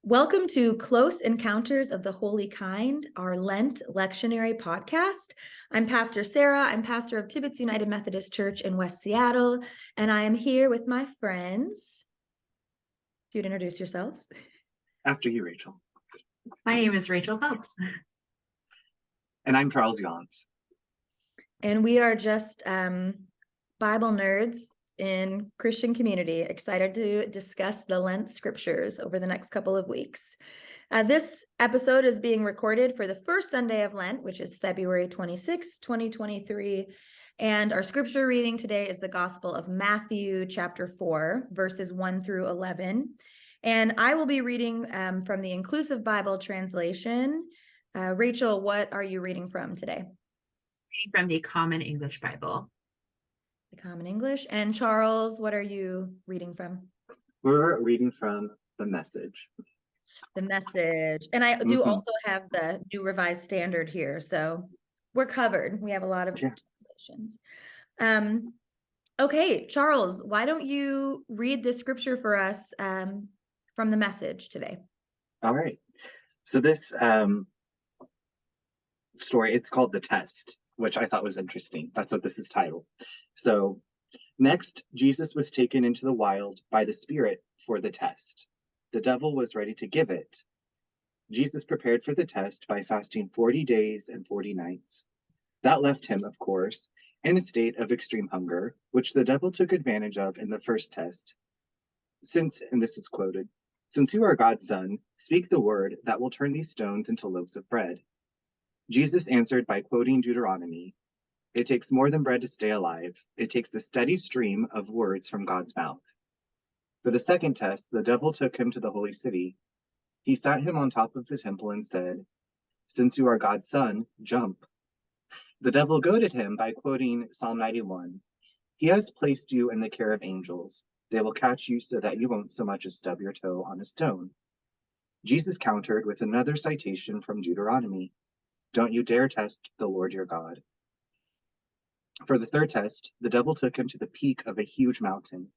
Welcome to Close Encounters of the Holy Kind, our Lent lectionary podcast. I'm Pastor Sarah. I'm pastor of Tibbetts United Methodist Church in West Seattle, and I am here with my friends. If you'd introduce yourselves. After you, Rachel. My name is Rachael Phelps. And I'm Charles Younts. And we are just Bible nerds in Christian community, excited to discuss the Lent scriptures over the next couple of weeks. This episode is being recorded for the first Sunday of Lent, which is February 26, 2023. And our scripture reading today is the Gospel of Matthew, chapter 4, verses 1 through 11. And I will be reading from the Inclusive Bible translation. Rachael, what are you reading from today? Reading from the Common English Bible. The Common English. And Charles, what are you reading from? We're reading from the Message. The Message. And I do also have the New Revised Standard here, so we're covered. We have a lot of translations. Okay, Charles, why don't you read the scripture for us from the Message today? All right. So this story, it's called The Test, which I thought was interesting. That's what this is titled. So next, Jesus was taken into the wild by the Spirit for the test. The devil was ready to give it. Jesus prepared for the test by fasting 40 days and 40 nights. That left him, of course, in a state of extreme hunger, which the devil took advantage of in the first test. And this is quoted, "Since you are God's son, speak the word that will turn these stones into loaves of bread." Jesus answered by quoting Deuteronomy, "It takes more than bread to stay alive. It takes a steady stream of words from God's mouth." For the second test, the devil took him to the holy city. He sat him on top of the temple and said, "Since you are God's son, jump." The devil goaded him by quoting Psalm 91. "He has placed you in the care of angels. They will catch you so that you won't so much as stub your toe on a stone." Jesus countered with another citation from Deuteronomy. "Don't you dare test the Lord your God." For the third test, the devil took him to the peak of a huge mountain.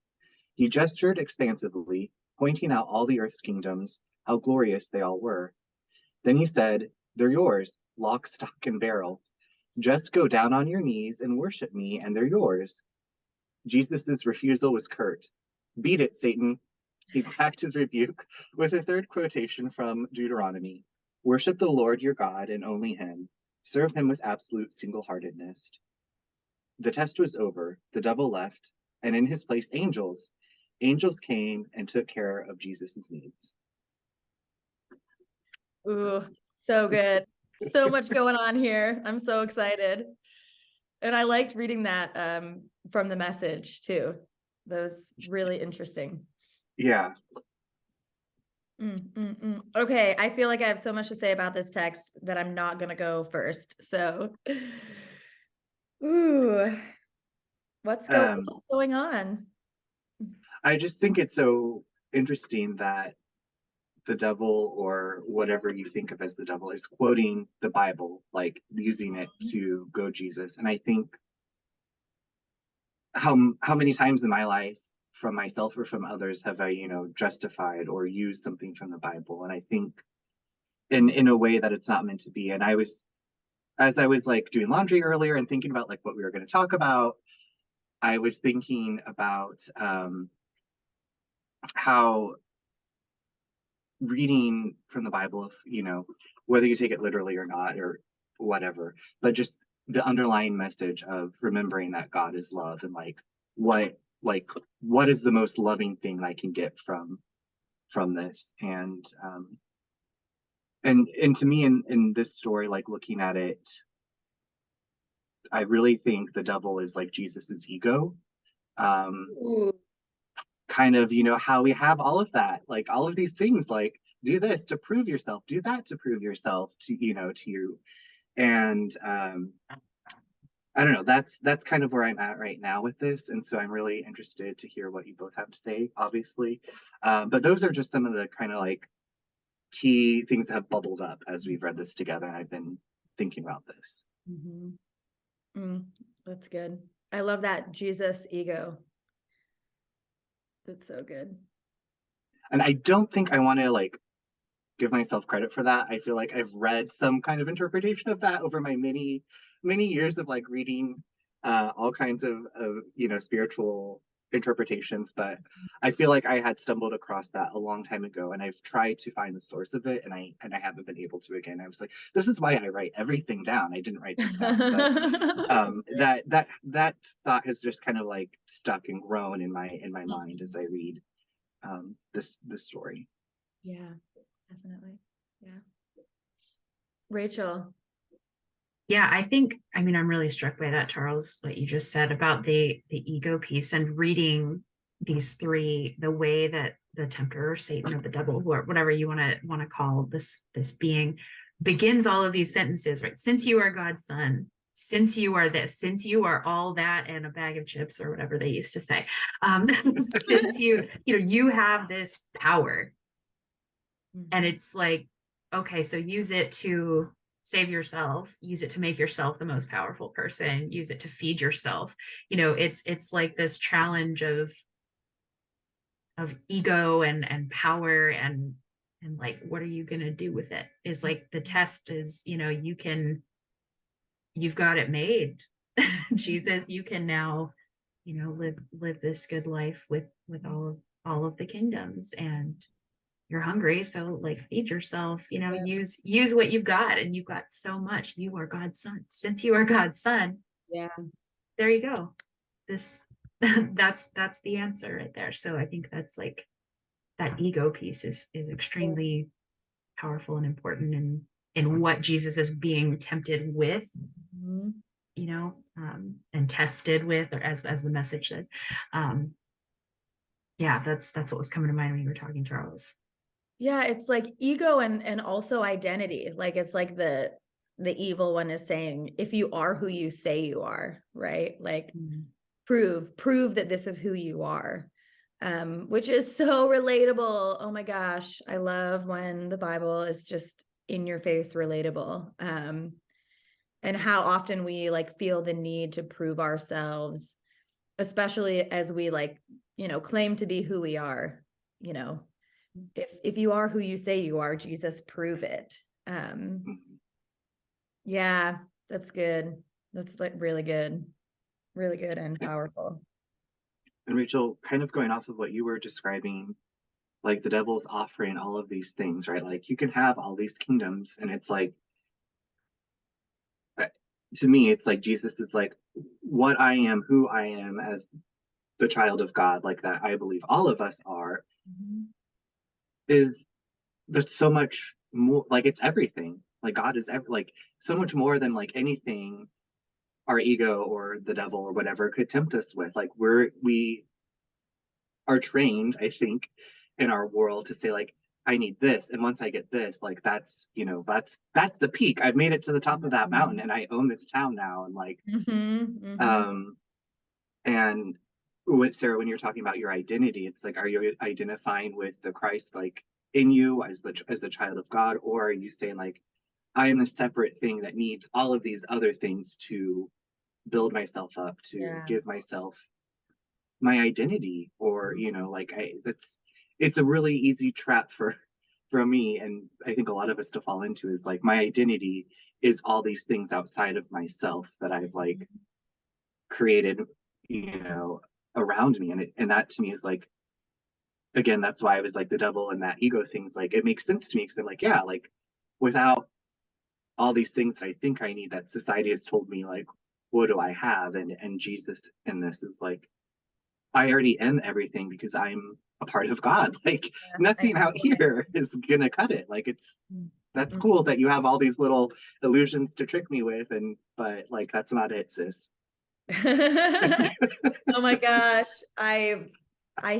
He gestured expansively, pointing out all the earth's kingdoms, how glorious they all were. Then he said, "They're yours, lock, stock, and barrel. Just go down on your knees and worship me, and they're yours." Jesus' refusal was curt. "Beat it, Satan." He backed his rebuke with a third quotation from Deuteronomy. "Worship the Lord your God and only him. Serve him with absolute single-heartedness." The test was over, the devil left, and in his place angels came and took care of Jesus' needs. Ooh, so good. So much going on here. I'm so excited. And I liked reading that from the Message too. That was really interesting. Yeah. Okay, I feel like I have so much to say about this text that I'm not gonna go first. So, what's going on? I just think it's so interesting that the devil, or whatever you think of as the devil, is quoting the Bible, like using it to go Jesus. And I think how many times in my life, from myself or from others, have I, justified or used something from the Bible? And I think in a way that it's not meant to be. And as I was like doing laundry earlier and thinking about like what we were going to talk about, I was thinking about how reading from the Bible, if whether you take it literally or not or whatever, but just the underlying message of remembering that God is love, and what is the most loving thing I can get from this. And to me, in this story, like looking at it, I really think the devil is like Jesus's ego. Kind of, how we have all of that, like all of these things, like do this to prove yourself, do that to prove yourself to you. And I don't know, that's kind of where I'm at right now with this. And so I'm really interested to hear what you both have to say, obviously. But those are just some of the kind of like key things that have bubbled up as we've read this together, and I've been thinking about this. That's good. I love that Jesus ego. That's so good. And I don't think I want to like give myself credit for that. I feel like I've read some kind of interpretation of that over my many years of like reading all kinds of spiritual interpretations, but I feel like I had stumbled across that a long time ago, and I've tried to find the source of it, and I haven't been able to again. I was like, this is why I write everything down. I didn't write this down, but that thought has just kind of like stuck and grown in my mind as I read this story. Yeah, definitely. Yeah. Rachel. Yeah, I mean, I'm really struck by that, Charles, what you just said about the ego piece and reading these three, the way that the tempter or Satan or the devil, or whatever you want to call this being, begins all of these sentences, right? Since you are God's son, since you are this, since you are all that and a bag of chips or whatever they used to say, since you have this power, and it's like, okay, so use it to save yourself, use it to make yourself the most powerful person, use it to feed yourself. It's like this challenge of ego and power and like, what are you going to do with it? Is like the test is, you've got it made. Jesus, you can now, live this good life with all of the kingdoms, and you're hungry, so like feed yourself, use what you've got, and you've got so much. You are God's son. Since you are God's son, there you go. This that's the answer right there. So I think that's like, that ego piece is extremely powerful and important in what Jesus is being tempted with, and tested with, or as the message says. Yeah, that's what was coming to mind when you were talking, Charles. Yeah, it's like ego and also identity. Like it's like the evil one is saying, if you are who you say you are, right? Like prove that this is who you are. Which is so relatable. Oh my gosh, I love when the Bible is just in your face relatable. And how often we like feel the need to prove ourselves, especially as we like, claim to be who we are. If you are who you say you are, Jesus, prove it. Yeah, that's good. That's like really good and powerful. And Rachel, kind of going off of what you were describing, like the devil's offering all of these things, right? Like you can have all these kingdoms, and it's like, to me, it's like Jesus is like, what I am, who I am as the child of God, like that I believe all of us are, is there's so much more, like it's everything. Like God is like so much more than like anything our ego or the devil or whatever could tempt us with. Like we are trained, I think, in our world to say like, I need this, and once I get this, like that's that's the peak. I've made it to the top of that mountain, and I own this town now, and like and with Sarah, when you're talking about your identity, it's like, are you identifying with the Christ like in you as the child of God, or are you saying like, I am a separate thing that needs all of these other things to build myself up, to give myself my identity, or like it's a really easy trap for me, and I think a lot of us to fall into, is like, my identity is all these things outside of myself that I've like created around me, and that to me is like, again, that's why I was like, the devil and that ego things, like it makes sense to me, because I'm like, yeah, like without all these things that I think I need, that society has told me, like, what do I have? And Jesus in this is like, I already am everything because I'm a part of God. Like nothing out here is gonna cut it. Like that's cool that you have all these little illusions to trick me with, but like that's not it, sis. Oh my gosh, I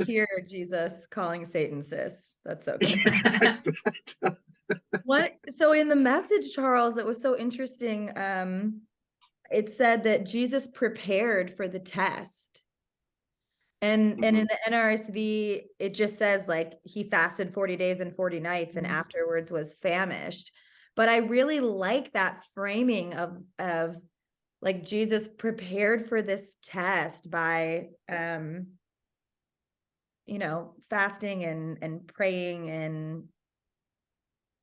hear Jesus calling Satan sis. That's so good. So in the message, Charles, that was so interesting. It said that Jesus prepared for the test. And in the NRSV, it just says like he fasted 40 days and 40 nights and afterwards was famished. But I really like that framing of like Jesus prepared for this test by fasting and praying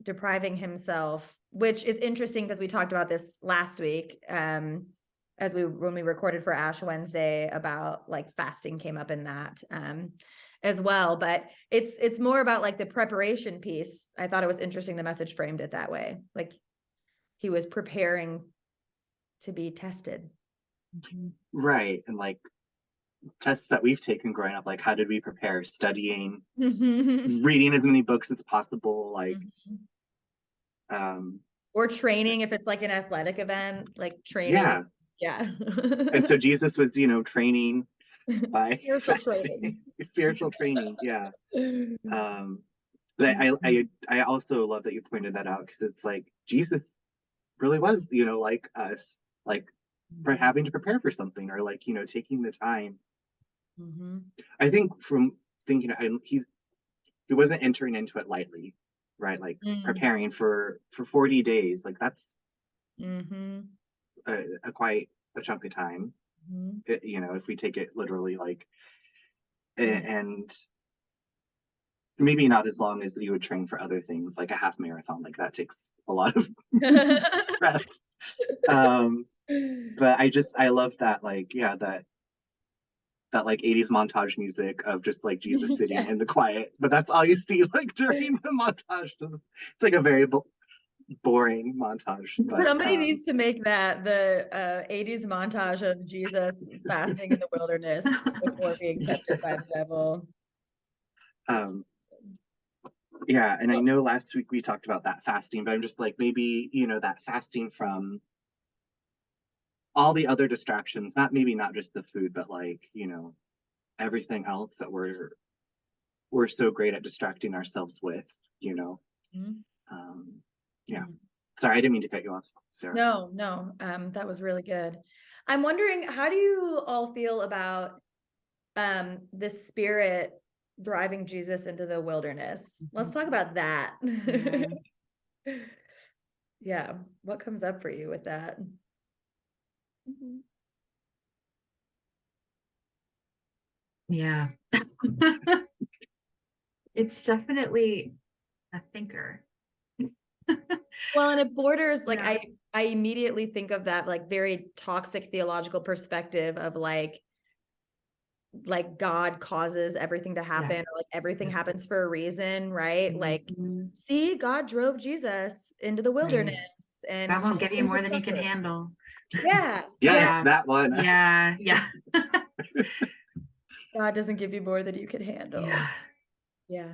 depriving himself, which is interesting because we talked about this last week, when we recorded for Ash Wednesday, about like fasting came up in that as well. But it's more about like the preparation piece. I thought it was interesting the message framed it that way. Like he was preparing to be tested. Right. And like tests that we've taken growing up, like how did we prepare? Studying, Mhm. reading as many books as possible, like Or training if it's like an athletic event, like training. yeah. Yeah. And so Jesus was, training by Spiritual training. spiritual training. Yeah. But I also love that you pointed that out, because it's like Jesus really was, like us, like for having to prepare for something, or like, taking the time. I think from thinking, he wasn't entering into it lightly, right? Like preparing for 40 days, like that's a quite a chunk of time. If we take it literally, like, and maybe not as long as you would train for other things, like a half marathon, like that takes a lot of prep. But I love that, like, yeah, that like 80s montage music of just like Jesus sitting in the quiet, but that's all you see like during the montage. It's like a very boring montage. But, somebody needs to make that the 80s montage of Jesus fasting in the wilderness before being tempted by the devil. Yeah, and I know last week we talked about that fasting, but I'm just like, maybe that fasting from all the other distractions, not just the food, but like everything else that we're so great at distracting ourselves with. Yeah. Sorry, I didn't mean to cut you off, Sarah. No, that was really good. I'm wondering, how do you all feel about the Spirit driving Jesus into the wilderness? Let's talk about that. Yeah, what comes up for you with that? Yeah. It's definitely a thinker. Well, and it borders, like, Yeah. I immediately think of that like very toxic theological perspective of like God causes everything to happen, or like everything happens for a reason, right? Like, see, God drove Jesus into the wilderness, and God won't give you more to than you can suffer. handle. Yeah. Yes, that one. Yeah. God doesn't give you more than you can handle. Yeah.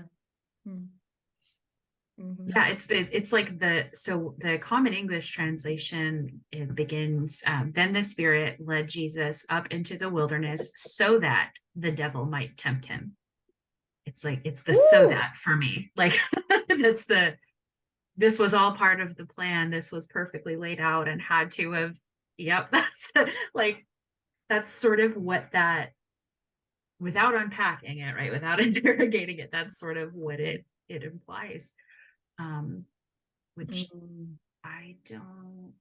Yeah, it's like the Common English translation, it begins, then the Spirit led Jesus up into the wilderness so that the devil might tempt him. It's like, it's the so that for me, like this was all part of the plan. This was perfectly laid out and had to have, that's like, that's sort of what that, without unpacking it, right, without interrogating it, that's sort of what it implies. Which I don't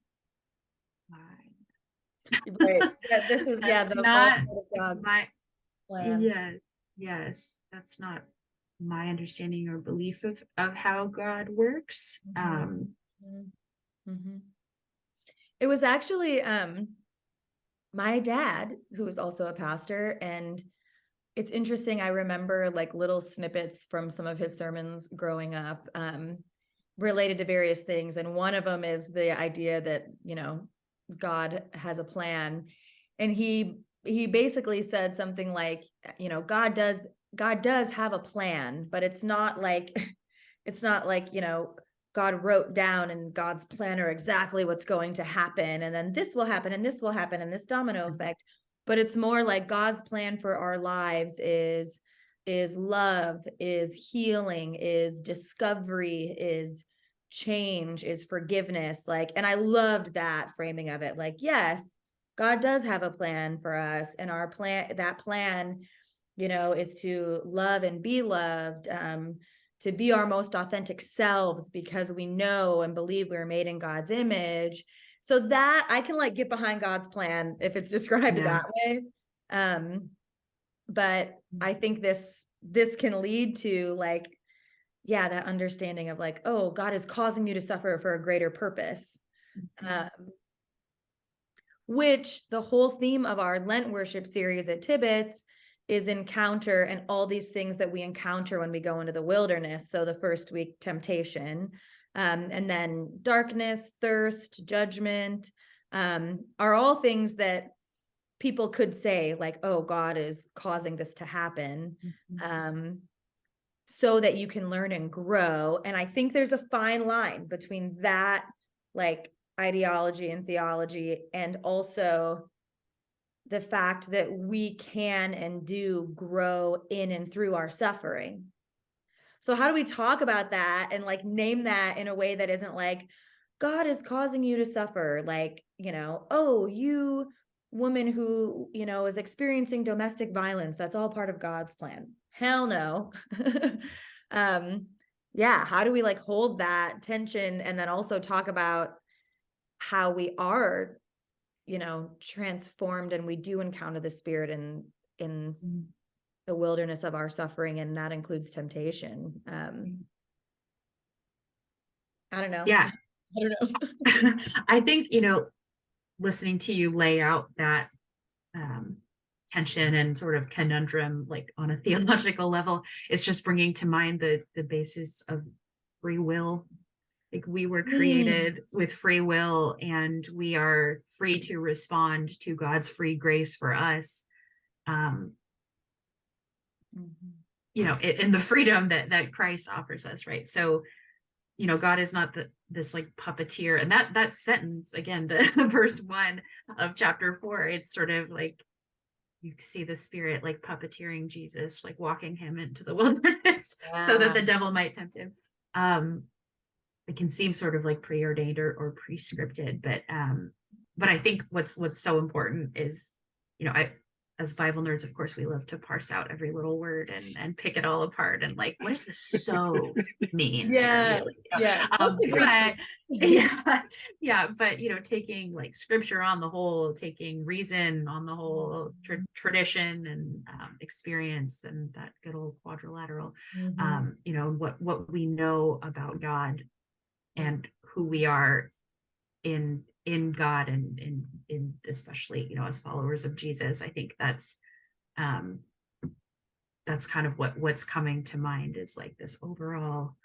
mind. Right. This is That's the not God's plan. Yes, that's not my understanding or belief of how God works. It was actually my dad, who was also a pastor, and it's interesting. I remember like little snippets from some of his sermons growing up, related to various things. And one of them is the idea that, God has a plan. And he basically said something like, God does have a plan, but it's not like, God wrote down in God's plan or exactly what's going to happen. And then this will happen and this will happen and this domino effect. But it's more like God's plan for our lives is love, is healing, is discovery, is change, is forgiveness. Like, and I loved that framing of it. Like, yes, God does have a plan for us, and that plan, is to love and be loved, to be our most authentic selves, because we know and believe we're made in God's image. So that I can like get behind God's plan if it's described that way. But I think this can lead to like yeah, that understanding of like, oh, God is causing you to suffer for a greater purpose. Which the whole theme of our Lent worship series at Tibbetts is encounter, and all these things that we encounter when we go into the wilderness. So the first week, temptation, and then darkness, thirst, judgment, are all things that people could say like, oh, God is causing this to happen. So that you can learn and grow. And I think there's a fine line between that, like, ideology and theology, and also the fact that we can and do grow in and through our suffering. So how do we talk about that and like name that in a way that isn't like, God is causing you to suffer, like, oh, you woman who, is experiencing domestic violence, that's all part of God's plan. Hell no. Yeah, how do we like hold that tension and then also talk about how we are, transformed, and we do encounter the Spirit in the wilderness of our suffering, and that includes temptation. I don't know. Yeah. I don't know. I think, listening to you lay out that tension and sort of conundrum, like on a theological level, is just bringing to mind the basis of free will. Like we were created with free will, and we are free to respond to God's free grace for us. In the freedom that Christ offers us, right? So, God is not this like puppeteer. And that sentence, again, the verse 1 of chapter 4, it's sort of like you see the Spirit like puppeteering Jesus, like walking him into the wilderness so that the devil might tempt him. It can seem sort of like preordained or prescripted, but I think what's so important is, as Bible nerds, of course, we love to parse out every little word and pick it all apart and like, what does this so mean? Yeah. But taking like scripture on the whole, taking reason on the whole, tradition and experience, and that good old quadrilateral, what we know about God and who we are in God, and in especially, as followers of Jesus. I think that's kind of what's coming to mind, is like this overall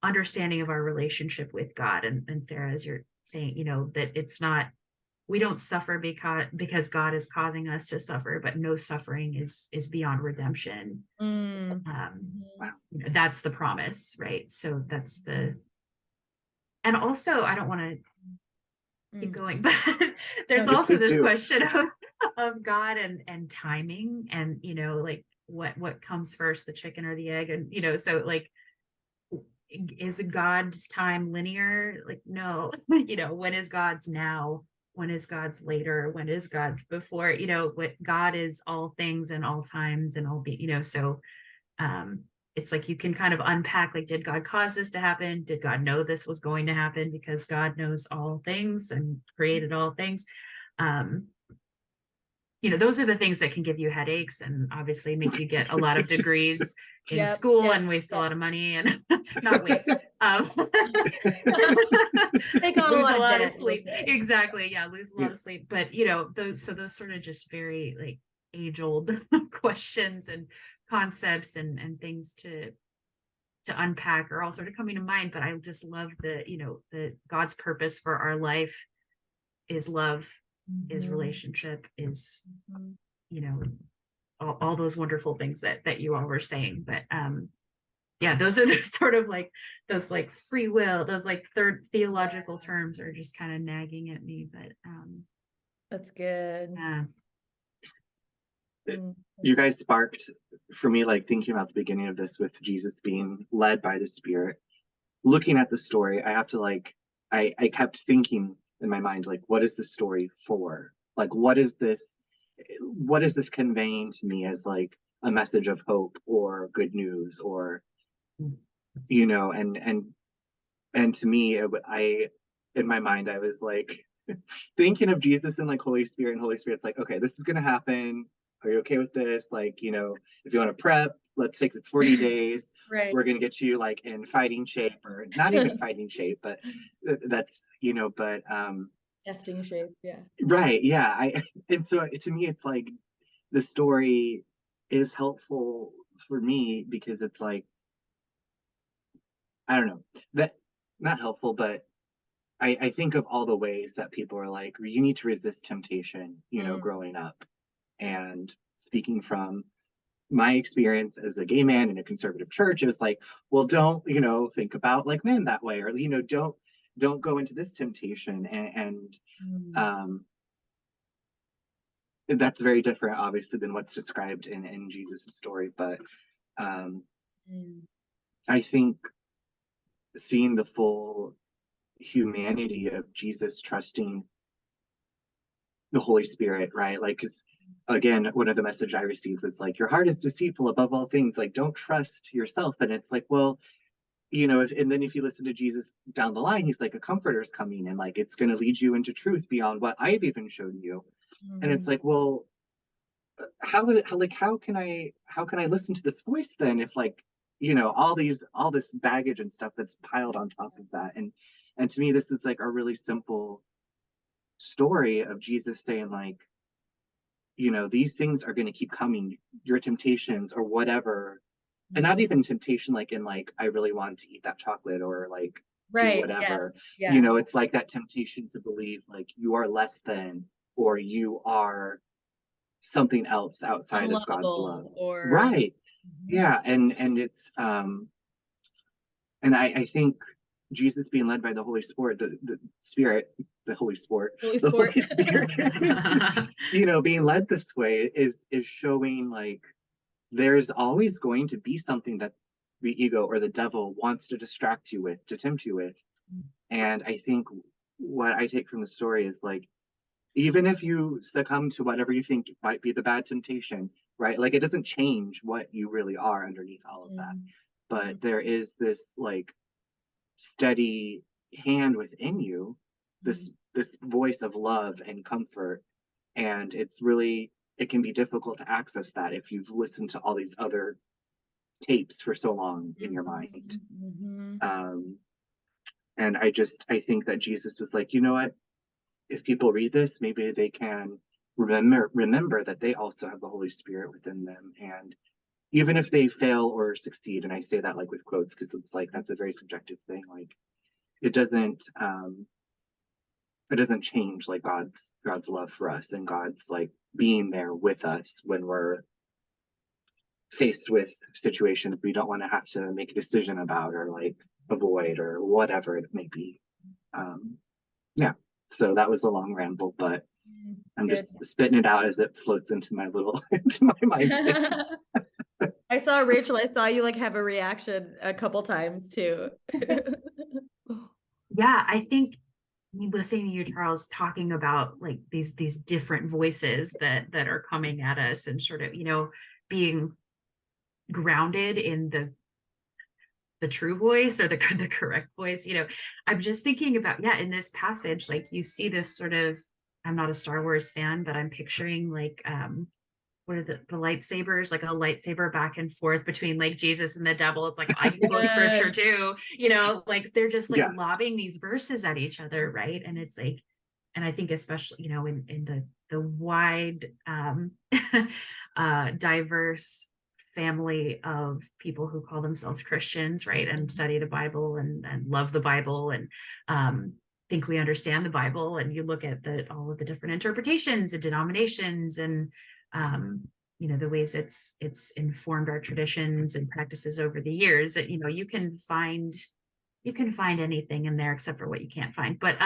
understanding of our relationship with God. And Sarah, as you're saying, that it's not, we don't suffer because God is causing us to suffer, but no suffering is beyond redemption. That's the promise, right? So that's and also, I don't want to keep going, but there's also this question of God and timing, and like what comes first, the chicken or the egg? And so like, is God's time linear? Like, no. When is God's now? When is God's later? When is God's before? What God is all things and all times and all so it's like you can kind of unpack, like, did God cause this to happen? Did God know this was going to happen? Because God knows all things and created all things. Those are the things that can give you headaches and obviously make you get a lot of degrees in school and waste a lot of money and not waste. Take on lose a lot of sleep. Exactly. Yeah, lose a lot of sleep. But those sort of just very like age-old questions and concepts and things to unpack are all sort of coming to mind. But I just love the God's purpose for our life is love, is relationship, is all those wonderful things that you all were saying. But those are the sort of like those like free will, those like third theological terms are just kind of nagging at me. But that's good. You guys sparked for me, like thinking about the beginning of this with Jesus being led by the Spirit. Looking at the story, I have to like, I kept thinking in my mind, like, what is the story for? Like, what is this conveying to me as like a message of hope or good news, or and to me, in my mind, I was like thinking of Jesus and like Holy Spirit, and Holy Spirit's like, okay, this is gonna happen. Are you okay with this? Like, if you want to prep, let's take this 40 days. Right. We're going to get you like in fighting shape, or not even fighting shape, but that's, but Testing shape. Yeah. right. Yeah. And so to me, it's like the story is helpful for me because it's like, I don't know, that not helpful, but I think of all the ways that people are like, you need to resist temptation, growing up. And speaking from my experience as a gay man in a conservative church, it was like, well, don't, think about like men that way, or, don't go into this temptation. And that's very different, obviously, than what's described in Jesus' story. But I think seeing the full humanity of Jesus trusting the Holy Spirit, right? Like, because again, one of the message I received was like, your heart is deceitful above all things. Like, don't trust yourself. And it's like, well, and then if you listen to Jesus down the line, he's like, a comforter's coming, and like, it's going to lead you into truth beyond what I've even shown you. And it's like, well, how can I listen to this voice then, if like, all this baggage and stuff that's piled on top of that. And to me, this is like a really simple story of Jesus saying like, these things are going to keep coming, your temptations or whatever. And not even temptation like in like, I really want to eat that chocolate or like do whatever. Yes. Yeah. It's like that temptation to believe like you are less than, or you are something else outside of God's love. Or Right. Yeah. And it's and I think Jesus being led by the Holy Spirit, the Spirit, the Holy Spirit, the Holy Spirit, being led this way is showing like there's always going to be something that the ego or the devil wants to distract you with, to tempt you with. And I think what I take from the story is like, even if you succumb to whatever you think might be the bad temptation, right? Like, it doesn't change what you really are underneath all of that. But there is this like steady hand within you, this voice of love and comfort. And it can be difficult to access that if you've listened to all these other tapes for so long in your mind. And I think that Jesus was like, you know what, if people read this, maybe they can remember that they also have the Holy Spirit within them. And even if they fail or succeed, and I say that like with quotes because it's like that's a very subjective thing, like it doesn't change like God's love for us and God's like being there with us when we're faced with situations we don't want to have to make a decision about or like avoid or whatever it may be. Yeah, so that was a long ramble, but I'm just spitting it out as it floats into my mind space. I saw Rachael, I saw you like have a reaction a couple times too. Yeah, I think listening to you, Charles, talking about like these different voices that are coming at us and sort of, being grounded in the true voice or the correct voice. I'm just thinking about, in this passage, like you see this sort of, I'm not a Star Wars fan, but I'm picturing like what are the lightsabers, like a lightsaber back and forth between like Jesus and the devil. It's like I can quote scripture too, like they're just like lobbing these verses at each other, right? And it's like, and I think especially in the wide diverse family of people who call themselves Christians, right, and study the Bible and love the Bible and think we understand the Bible, and you look at all of the different interpretations and denominations and the ways it's informed our traditions and practices over the years, that you can find anything in there except for what you can't find, but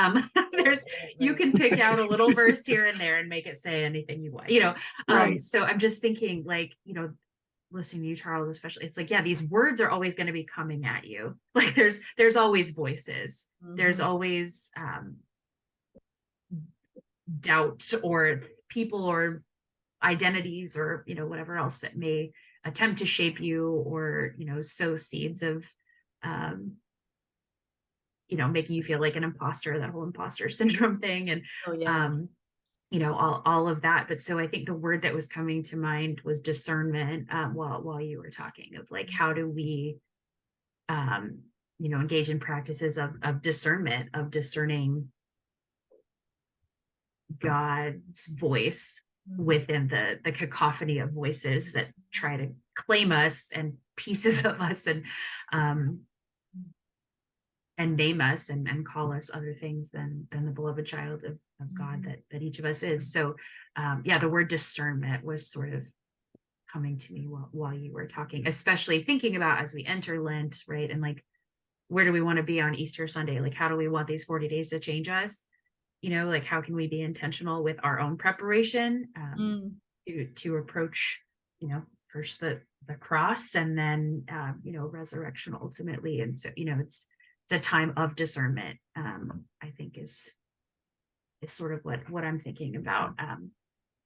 you can pick out a little verse here and there and make it say anything you want, right. So I'm just thinking like, listening to you, Charles, especially, it's like, these words are always going to be coming at you. Like there's always voices. There's always doubt or people or identities or, whatever else that may attempt to shape you or, sow seeds of, making you feel like an imposter, that whole imposter syndrome thing. And, all of that. But so I think the word that was coming to mind was discernment, while you were talking of like, how do we, engage in practices of discernment, of discerning God's voice within the cacophony of voices that try to claim us and pieces of us, and name us and call us other things than the beloved child of God that each of us is. So the word discernment was sort of coming to me while you were talking, especially thinking about as we enter Lent, right? And like, where do we want to be on Easter Sunday? Like, how do we want these 40 days to change us? Like, how can we be intentional with our own preparation to approach, first the cross, and then resurrection ultimately. And so it's a time of discernment, I think is sort of what I'm thinking about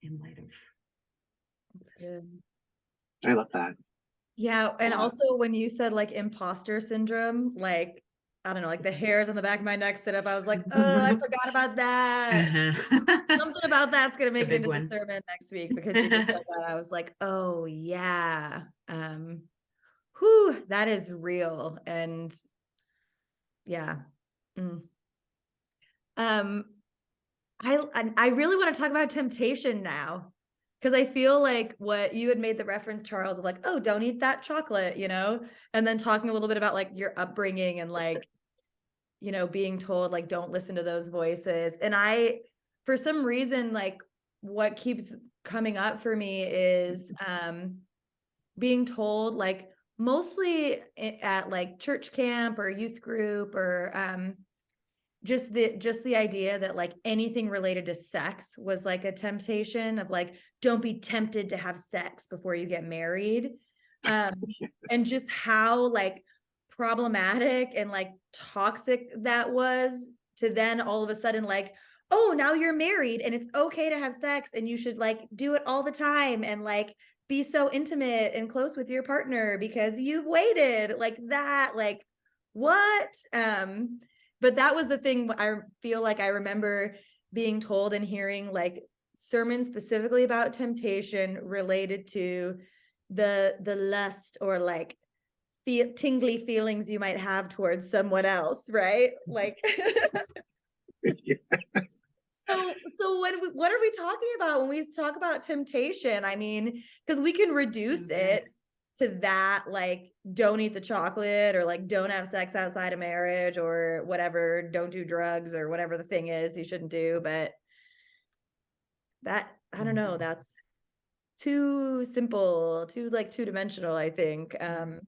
in light of That's good. I love that. Yeah, and also when you said like imposter syndrome, like, I don't know, like the hairs on the back of my neck stood up. I was like, oh, I forgot about that. Something about that's gonna make it into the sermon next week, because you just said that. I was like, oh yeah. That is real. And yeah. I really want to talk about temptation now, because I feel like what you had made the reference, Charles, of like, oh, don't eat that chocolate, and then talking a little bit about like your upbringing and like, being told like, don't listen to those voices. And for some reason, like what keeps coming up for me is being told, like mostly at like church camp or youth group, or just the idea that like anything related to sex was like a temptation of like, don't be tempted to have sex before you get married. Yes. And just how like problematic and like toxic that was, to then all of a sudden like, oh, now you're married and it's okay to have sex and you should like do it all the time and like be so intimate and close with your partner because you've waited, like that, like what? But that was the thing I feel like I remember being told and hearing, like sermons specifically about temptation related to the lust or like tingly feelings you might have towards someone else, right? Like Yeah. So what are we talking about when we talk about temptation? I mean, because we can reduce it to that, like, don't eat the chocolate, or like, don't have sex outside of marriage, or whatever, don't do drugs, or whatever the thing is you shouldn't do. But that, I don't know, that's too simple, too like two-dimensional, I think. And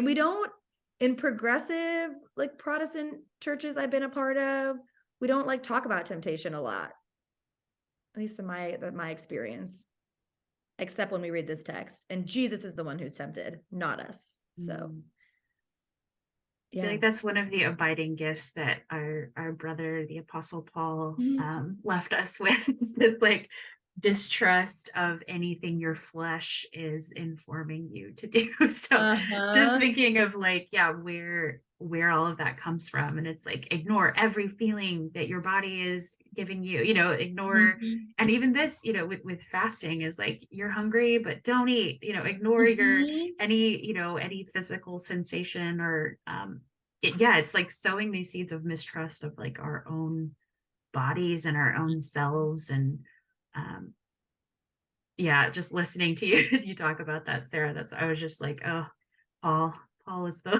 we don't, in progressive, like Protestant churches I've been a part of, we don't like talk about temptation a lot, at least in my experience, except when we read this text, and Jesus is the one who's tempted, not us. So yeah, I feel like that's one of the abiding gifts that our brother, the Apostle Paul, left us with, is this like distrust of anything your flesh is informing you to do. So just thinking of like, where all of that comes from. And it's like, ignore every feeling that your body is giving you, ignore. And even this, with fasting is like, you're hungry, but don't eat, ignore your, any physical sensation, or, it's like sowing these seeds of mistrust of like our own bodies and our own selves. And, just listening to you talk about that, Sarah, I was just like, oh, Paul is the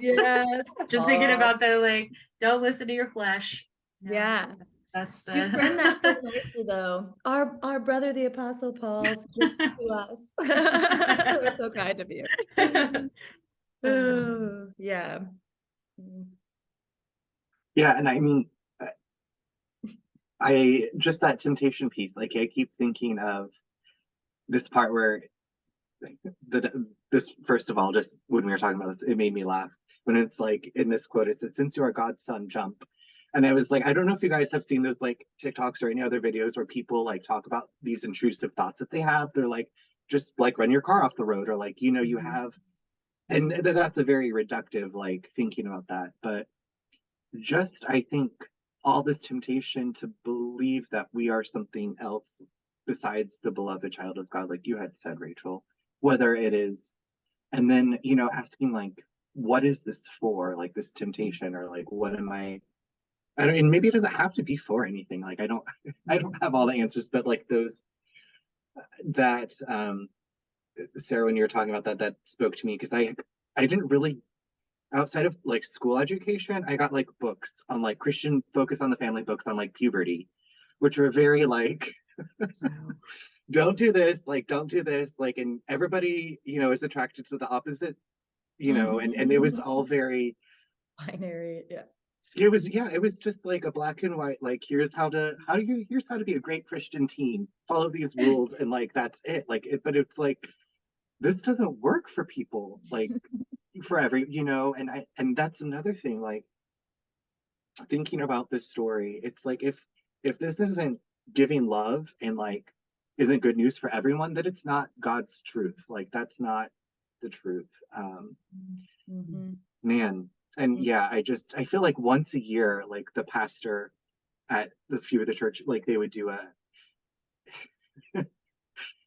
just thinking about that, like, don't listen to your flesh. That's the you framed that so nicely though. Our brother the Apostle Paul's gift to us. That was so kind of you. Oh, yeah. And I mean, I just, that temptation piece, like I keep thinking of this part where this, first of all, just when we were talking about this, it made me laugh when it's like, in this quote, it says, since you are God's son, jump. And I was like, I don't know if you guys have seen those like TikToks or any other videos where people like talk about these intrusive thoughts that they have. They're like, just like run your car off the road, or like, you have, and that's a very reductive like thinking about that. But just, I think all this temptation to believe that we are something else besides the beloved child of God, like you had said, Rachel, whether it is, and then, asking like, what is this for? Like this temptation, or like, what am I don't, and maybe it doesn't have to be for anything. Like I don't have all the answers, but like those that Sarah, when you were talking about that, that spoke to me because I didn't really, outside of like school education, I got like books on like Christian focus on the family, books on like puberty, which were very like don't do this, like don't do this, like, and everybody, is attracted to the opposite, and it was all very binary. Yeah. It was just like a black and white, like here's how to be a great Christian teen, follow these rules, and like that's it. Like but it's like this doesn't work for people, like for every, and that's another thing, like thinking about this story, it's like if this isn't giving love and like isn't good news for everyone, that it's not God's truth. Like that's not the truth. Mm-hmm. Man. And yeah, I feel like once a year, like the pastor at the few of the church, like they would do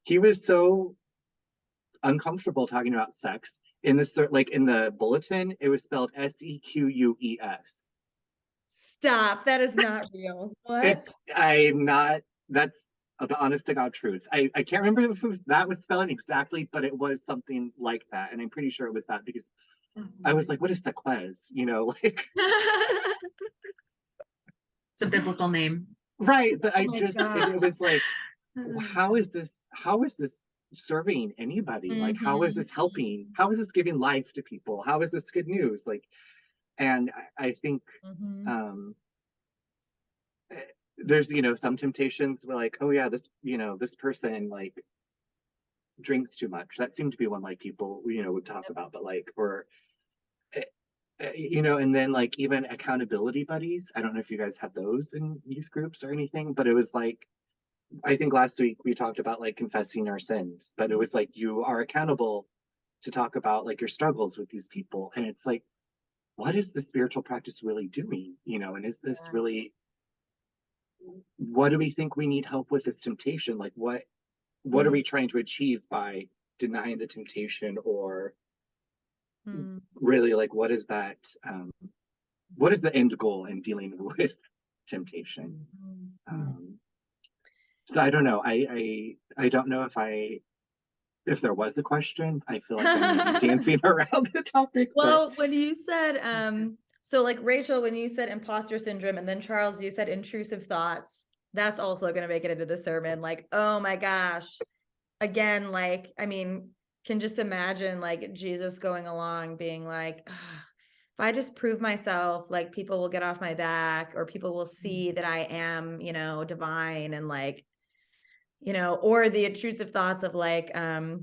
he was so uncomfortable talking about sex in this, like in the bulletin, it was spelled SEQUES. Stop. That is not real. What? That's the honest to God truth. I can't remember if that was spelling exactly, but it was something like that. And I'm pretty sure it was that because I was like, what is sequez? Like it's a biblical name. Right. But it was like, Mm-hmm. how is this serving anybody? Like, how is this helping? How is this giving life to people? How is this good news? Like, and I think there's, some temptations where like, oh yeah, this person like drinks too much. That seemed to be one like people, would talk about, but like, or, and then like even accountability buddies. I don't know if you guys had those in youth groups or anything, but it was like, I think last week we talked about like confessing our sins, but it was like you are accountable to talk about like your struggles with these people. And it's like, what is the spiritual practice really doing? And is this really, what do we think we need help with this temptation? Like what are we trying to achieve by denying the temptation, or really like what is that what is the end goal in dealing with temptation? So I don't know. I don't know if there was a question. I feel like I'm dancing around the topic. Well, when you said so like Rachel, when you said imposter syndrome, and then Charles, you said intrusive thoughts, that's also going to make it into the sermon. Like, oh my gosh. Again, like, I mean, can just imagine like Jesus going along being like, if I just prove myself, like people will get off my back, or people will see that I am, divine, and like, or the intrusive thoughts of like, oh,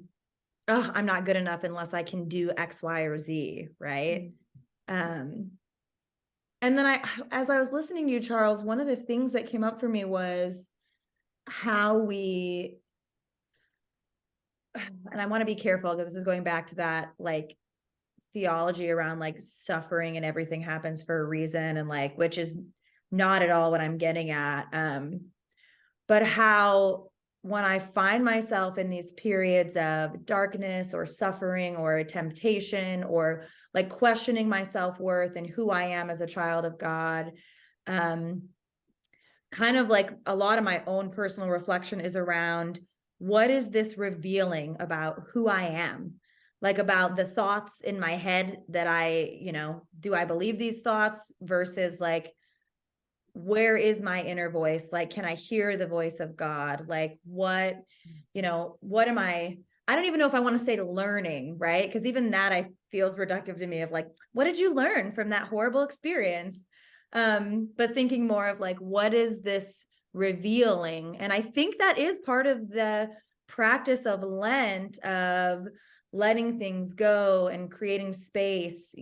I'm not good enough unless I can do X, Y, or Z, right? And then as I was listening to you, Charles, one of the things that came up for me was how we, and I want to be careful because this is going back to that like theology around like suffering and everything happens for a reason, and like, which is not at all what I'm getting at. But how when I find myself in these periods of darkness or suffering or temptation, or like questioning my self-worth and who I am as a child of God, kind of like a lot of my own personal reflection is around, what is this revealing about who I am? Like about the thoughts in my head that do I believe these thoughts versus like, where is my inner voice? Like, can I hear the voice of God? Like what am I don't even know if I want to say learning, right? Because even that feels reductive to me of like, what did you learn from that horrible experience? But thinking more of like, what is this revealing? And I think that is part of the practice of Lent, of letting things go and creating space,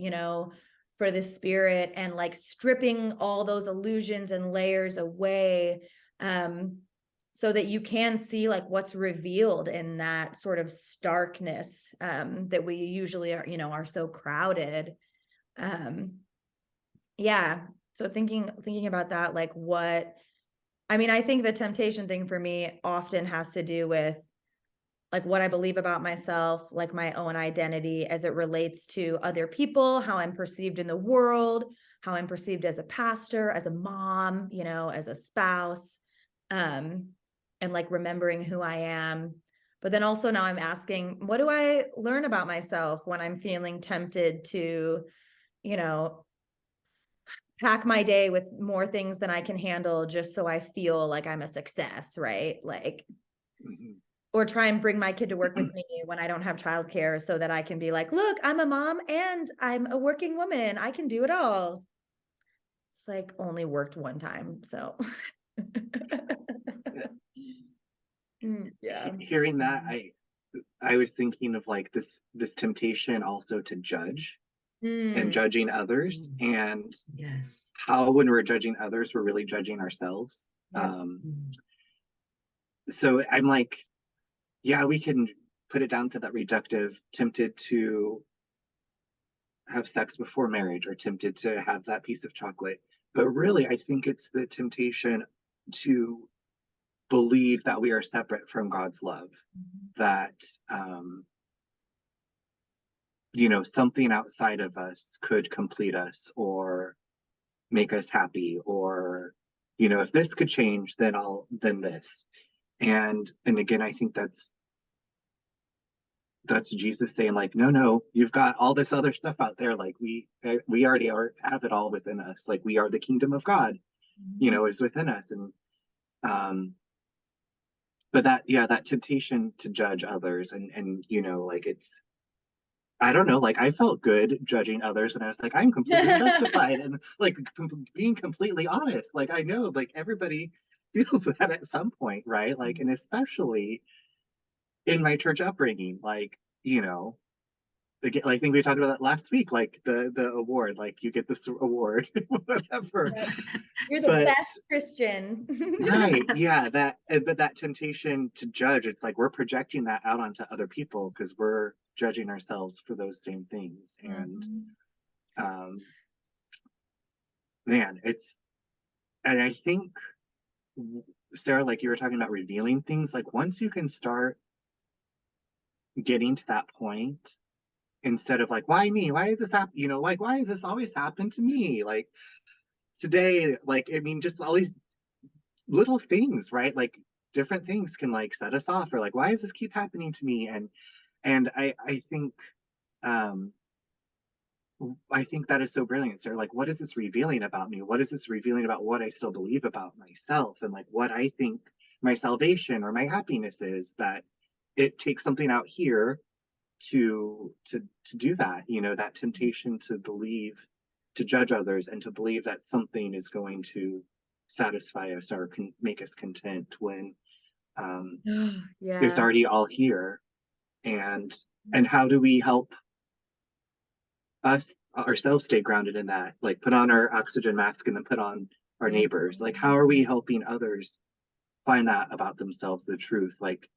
for the Spirit, and like stripping all those illusions and layers away, so that you can see like what's revealed in that sort of starkness, that we usually are so crowded. Yeah. So thinking about that, like I think the temptation thing for me often has to do with like what I believe about myself, like my own identity as it relates to other people, how I'm perceived in the world, how I'm perceived as a pastor, as a mom, as a spouse, and like remembering who I am. But then also now I'm asking, what do I learn about myself when I'm feeling tempted to, you know, pack my day with more things than I can handle just so I feel like I'm a success, right? Like, Mhm. or try and bring my kid to work with me when I don't have childcare so that I can be like, look, I'm a mom and I'm a working woman. I can do it all. It's like only worked one time. So yeah. Hearing that, I was thinking of like this temptation also to judge and Mm, judging others, and Yes. how when we're judging others, we're really judging ourselves. yep. So I'm like, yeah, we can put it down to that reductive, tempted to have sex before marriage or tempted to have that piece of chocolate. But really, I think it's the temptation to believe that we are separate from God's love, that, um, something outside of us could complete us or make us happy, or, if this could change, then this. And again, I think that's Jesus saying like, no, you've got all this other stuff out there. Like we already have it all within us. Like we are the kingdom of God, is within us. And but that temptation to judge others, and like I don't know, like I felt good judging others when I was like, I'm completely justified, and like being completely honest. Like I know like everybody feels that at some point, right? Like, and especially in my church upbringing, like, again, I think we talked about that last week, like the award, like you get this award, whatever. Yep. You're the But best Christian. right, yeah, but that temptation to judge, it's like we're projecting that out onto other people because we're judging ourselves for those same things. And Mhm. um man, and I think, Sarah, like you were talking about revealing things, like once you can start getting to that point, instead of like, why me, why is this happen, like why is this always happen to me, like today, like I mean just all these little things, right? Like different things can like set us off, or like why does this keep happening to me? And I think, um I think that is so brilliant, sir. Like what is this revealing about me? What is this revealing about what I still believe about myself, and like what I think my salvation or my happiness is? That it takes something out here to do that, that temptation to believe, to judge others, and to believe that something is going to satisfy us or can make us content when, um, it's Yeah. already all here. And how do we help us ourselves stay grounded in that, like put on our oxygen mask and then put on our neighbors? Like how are we helping others find that about themselves, the truth? Like,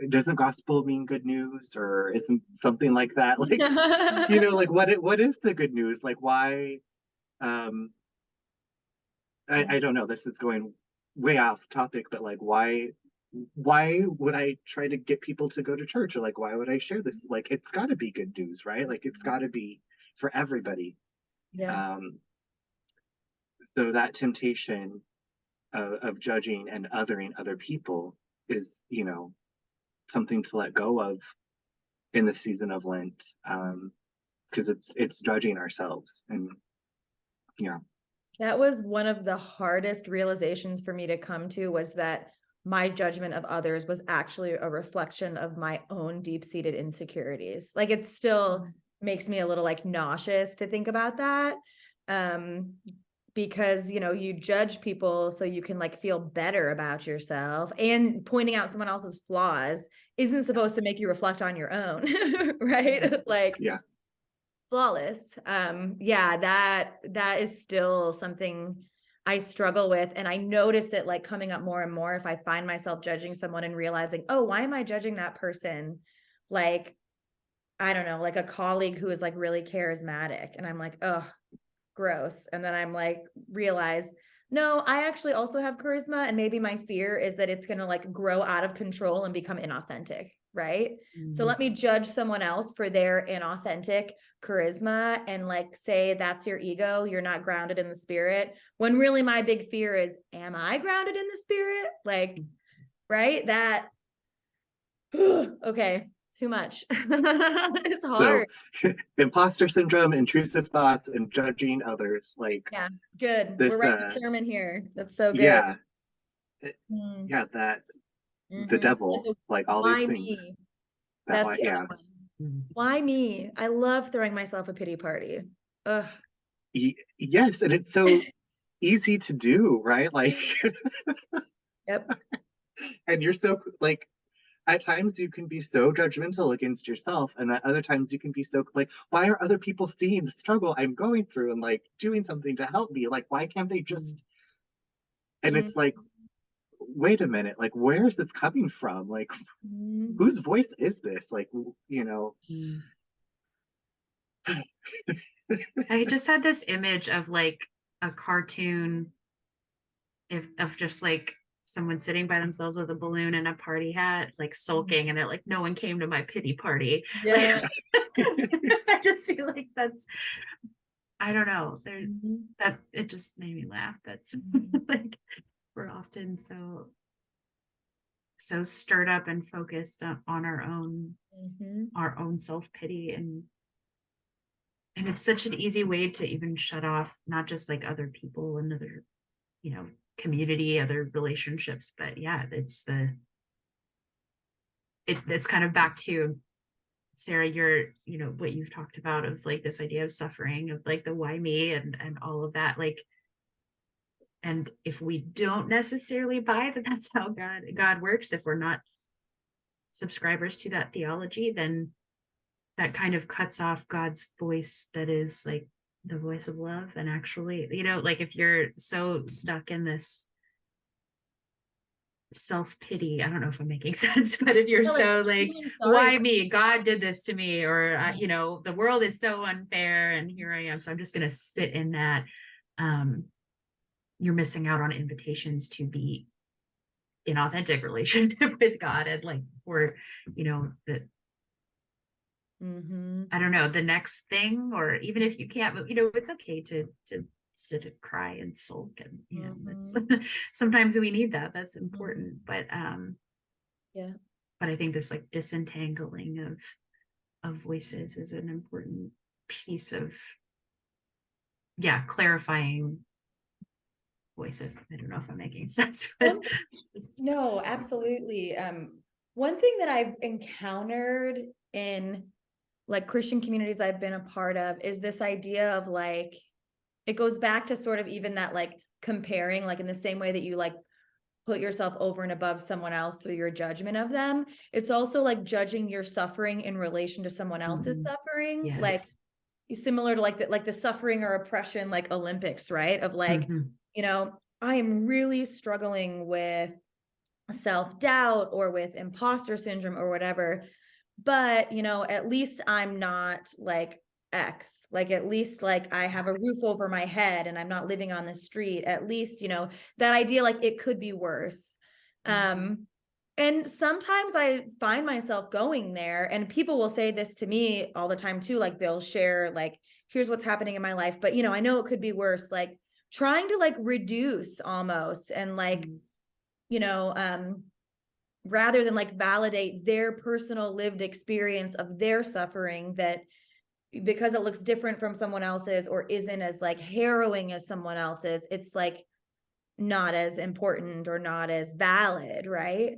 doesn't gospel mean good news, or isn't something like that? Like, like what is the good news? Like why, um I don't know, this is going way off topic, but like why would I try to get people to go to church? Or like why would I share this? Like it's gotta be good news, right? Like it's gotta be for everybody. Yes. Um so that temptation of judging and othering other people is, something to let go of in the season of Lent, because it's judging ourselves. And yeah. That was one of the hardest realizations for me to come to, was that my judgment of others was actually a reflection of my own deep-seated insecurities. Like it still makes me a little like nauseous to think about that. Because you judge people so you can like feel better about yourself, and pointing out someone else's flaws isn't supposed to make you reflect on your own, right? Like Yeah. flawless. Yeah, that is still something I struggle with, and I notice it like coming up more and more if I find myself judging someone and realizing, oh, why am I judging that person? Like, I don't know, like a colleague who is like really charismatic, and I'm like, oh, gross. And then I'm like, realize, no, I actually also have charisma. And maybe my fear is that it's going to like grow out of control and become inauthentic. Right. So let me judge someone else for their inauthentic charisma and like say that's your ego. You're not grounded in the spirit. When really my big fear is, am I grounded in the spirit? Like, right. That, okay. Too much. It's hard. So imposter syndrome, intrusive thoughts, and judging others. Like, Yeah, good. this, We're writing a sermon here. That's so good. yeah, Mm. yeah, that the Mhm. devil, like all these Why things. me? That That's why, the yeah. other one. Why me? I love throwing myself a pity party. Ugh. Yes, and it's so easy to do, right? Like, Yep. and you're so like, at times you can be so judgmental against yourself, and at other times you can be so like, why are other people seeing the struggle I'm going through and like doing something to help me? Like, why can't they just? And Mhm. it's like, wait a minute, like, where is this coming from? Like, Mhm. whose voice is this? Like, you know. I just had this image of like a cartoon of just like someone sitting by themselves with a balloon and a party hat, like sulking, and they're like, no one came to my pity party. Yeah. I just feel like that's, I don't know. There Mhm. that it just made me laugh. That's like we're often so stirred up and focused on Mhm. our own self-pity, and it's such an easy way to even shut off not just like other people and other, community, other relationships, but yeah, it's kind of back to Sarah, what you've talked about of like this idea of suffering, of like the why me and all of that, like, and if we don't necessarily buy that that's how God works, if we're not subscribers to that theology, then that kind of cuts off God's voice that is like the voice of love. And actually, like if you're so stuck in this self-pity, I don't know if I'm making sense, but if you're Yeah, like so like, feeling sorry why for me? God did this to me, or yourself. the world is so unfair and here I am, so I'm just going to sit in that. um you're missing out on invitations to be in authentic relationship with God, and like, or that, Mhm. I don't know, the next thing, or even if you can't move, it's okay to sit and cry and sulk, and it's Mhm. sometimes we need that. That's Mhm. important. Yeah. But I think this like disentangling of voices is an important piece of, yeah, clarifying voices. I don't know if I'm making sense, but No, absolutely. One thing that I've encountered in like Christian communities I've been a part of is this idea of like, it goes back to sort of even that like comparing, like in the same way that you like put yourself over and above someone else through your judgment of them. It's also like judging your suffering in relation to someone else's suffering. Like yes. similar to like the suffering or oppression, like Olympics, right? Of like, Mhm. I am really struggling with self-doubt or with imposter syndrome or whatever, but at least I'm not like X, like at least like I have a roof over my head and I'm not living on the street. At least that idea, like it could be worse. And sometimes I find myself going there, and people will say this to me all the time too, like they'll share like, here's what's happening in my life, but I know it could be worse, like trying to like reduce almost, and like you know rather than like validate their personal lived experience of their suffering, that because it looks different from someone else's or isn't as like harrowing as someone else's, it's like not as important or not as valid, right?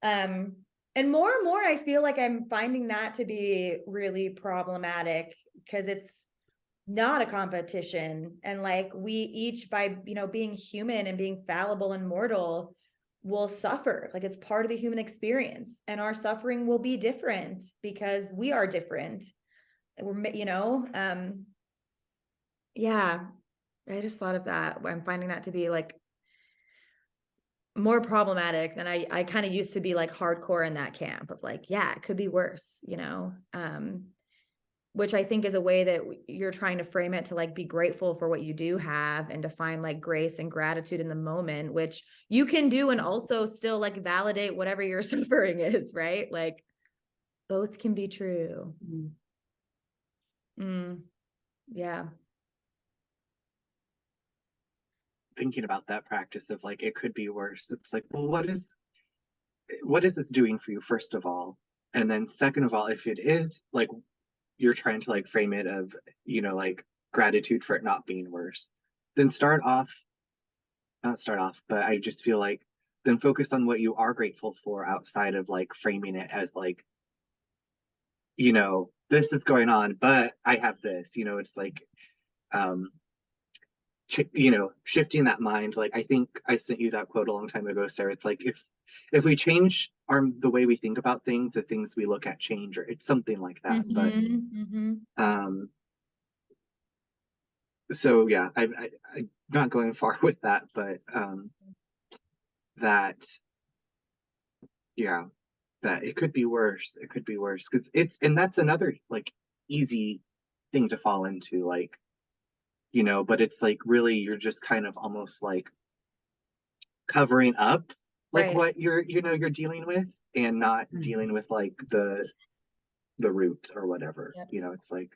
And more I feel like I'm finding that to be really problematic, because it's not a competition, and like we each, by being human and being fallible and mortal, will suffer. Like it's part of the human experience, and our suffering will be different because we are different. We're yeah, I just thought of that. I'm finding that to be like more problematic than I kind of used to be, like hardcore in that camp of like, yeah, it could be worse. which I think is a way that you're trying to frame it to like be grateful for what you do have and to find like grace and gratitude in the moment, which you can do and also still like validate whatever your suffering is, right? Like both can be true. Yeah. Thinking about that practice of like, it could be worse. It's like, well, what is this doing for you, first of all? And then second of all, if it is like, you're trying to like frame it of, like gratitude for it not being worse, then not start off, but I just feel like then focus on what you are grateful for outside of like framing it as like, this is going on, but I have this, it's like, shifting that mind. Like, I think I sent you that quote a long time ago, Sarah. It's like, if we change the way we think about things, the things we look at change, or it's something like that. But so yeah, I'm not going far with that, but that yeah, that it could be worse. It could be worse because and that's another like easy thing to fall into, like, but it's like really you're just kind of almost like covering up like Right. what you're dealing with, and not dealing with like the root or whatever. Yep. It's like,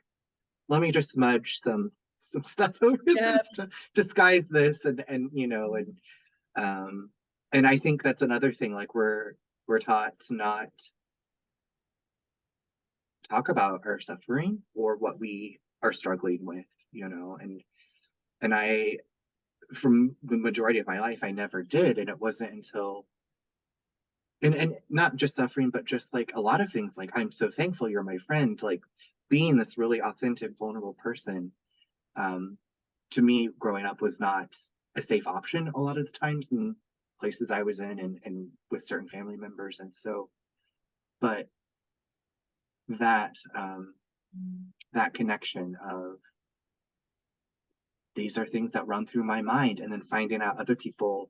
let me just smudge some stuff over Yep. this to disguise this, and and I think that's another thing, like we're taught to not talk about our suffering or what we are struggling with, and I, from the majority of my life, I never did. And it wasn't until, and not just suffering, but just like a lot of things, like, I'm so thankful you're my friend, like being this really authentic, vulnerable person, to me growing up was not a safe option a lot of the times in places I was in, and with certain family members. And so, but that that connection of, these are things that run through my mind, and then finding out other people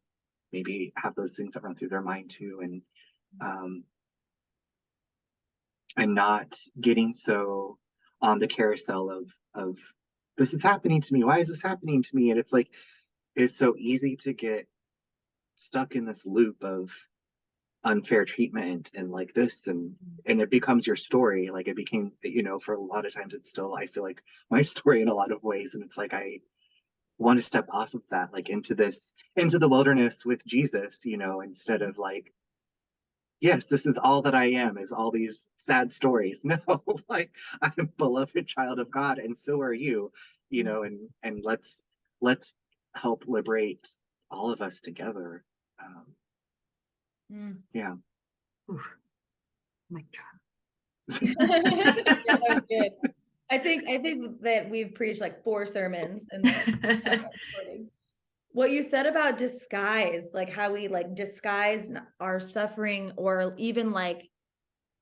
maybe have those things that run through their mind too, and not getting so on the carousel of this is happening to me, why is this happening to me? And it's like, it's so easy to get stuck in this loop of unfair treatment and like this, and it becomes your story. Like, it became, for a lot of times, it's still, I feel like, my story in a lot of ways. And it's like, I want to step off of that, like into the wilderness with Jesus, instead of like, yes, this is all that I am, is all these sad stories. No, like, I'm a beloved child of God, and so are you, and let's help liberate all of us together. Yeah. Oof. My God. Yeah, that was good. I think that we've preached like 4 sermons in the podcast recording. What you said about disguise, like how we like disguise our suffering, or even like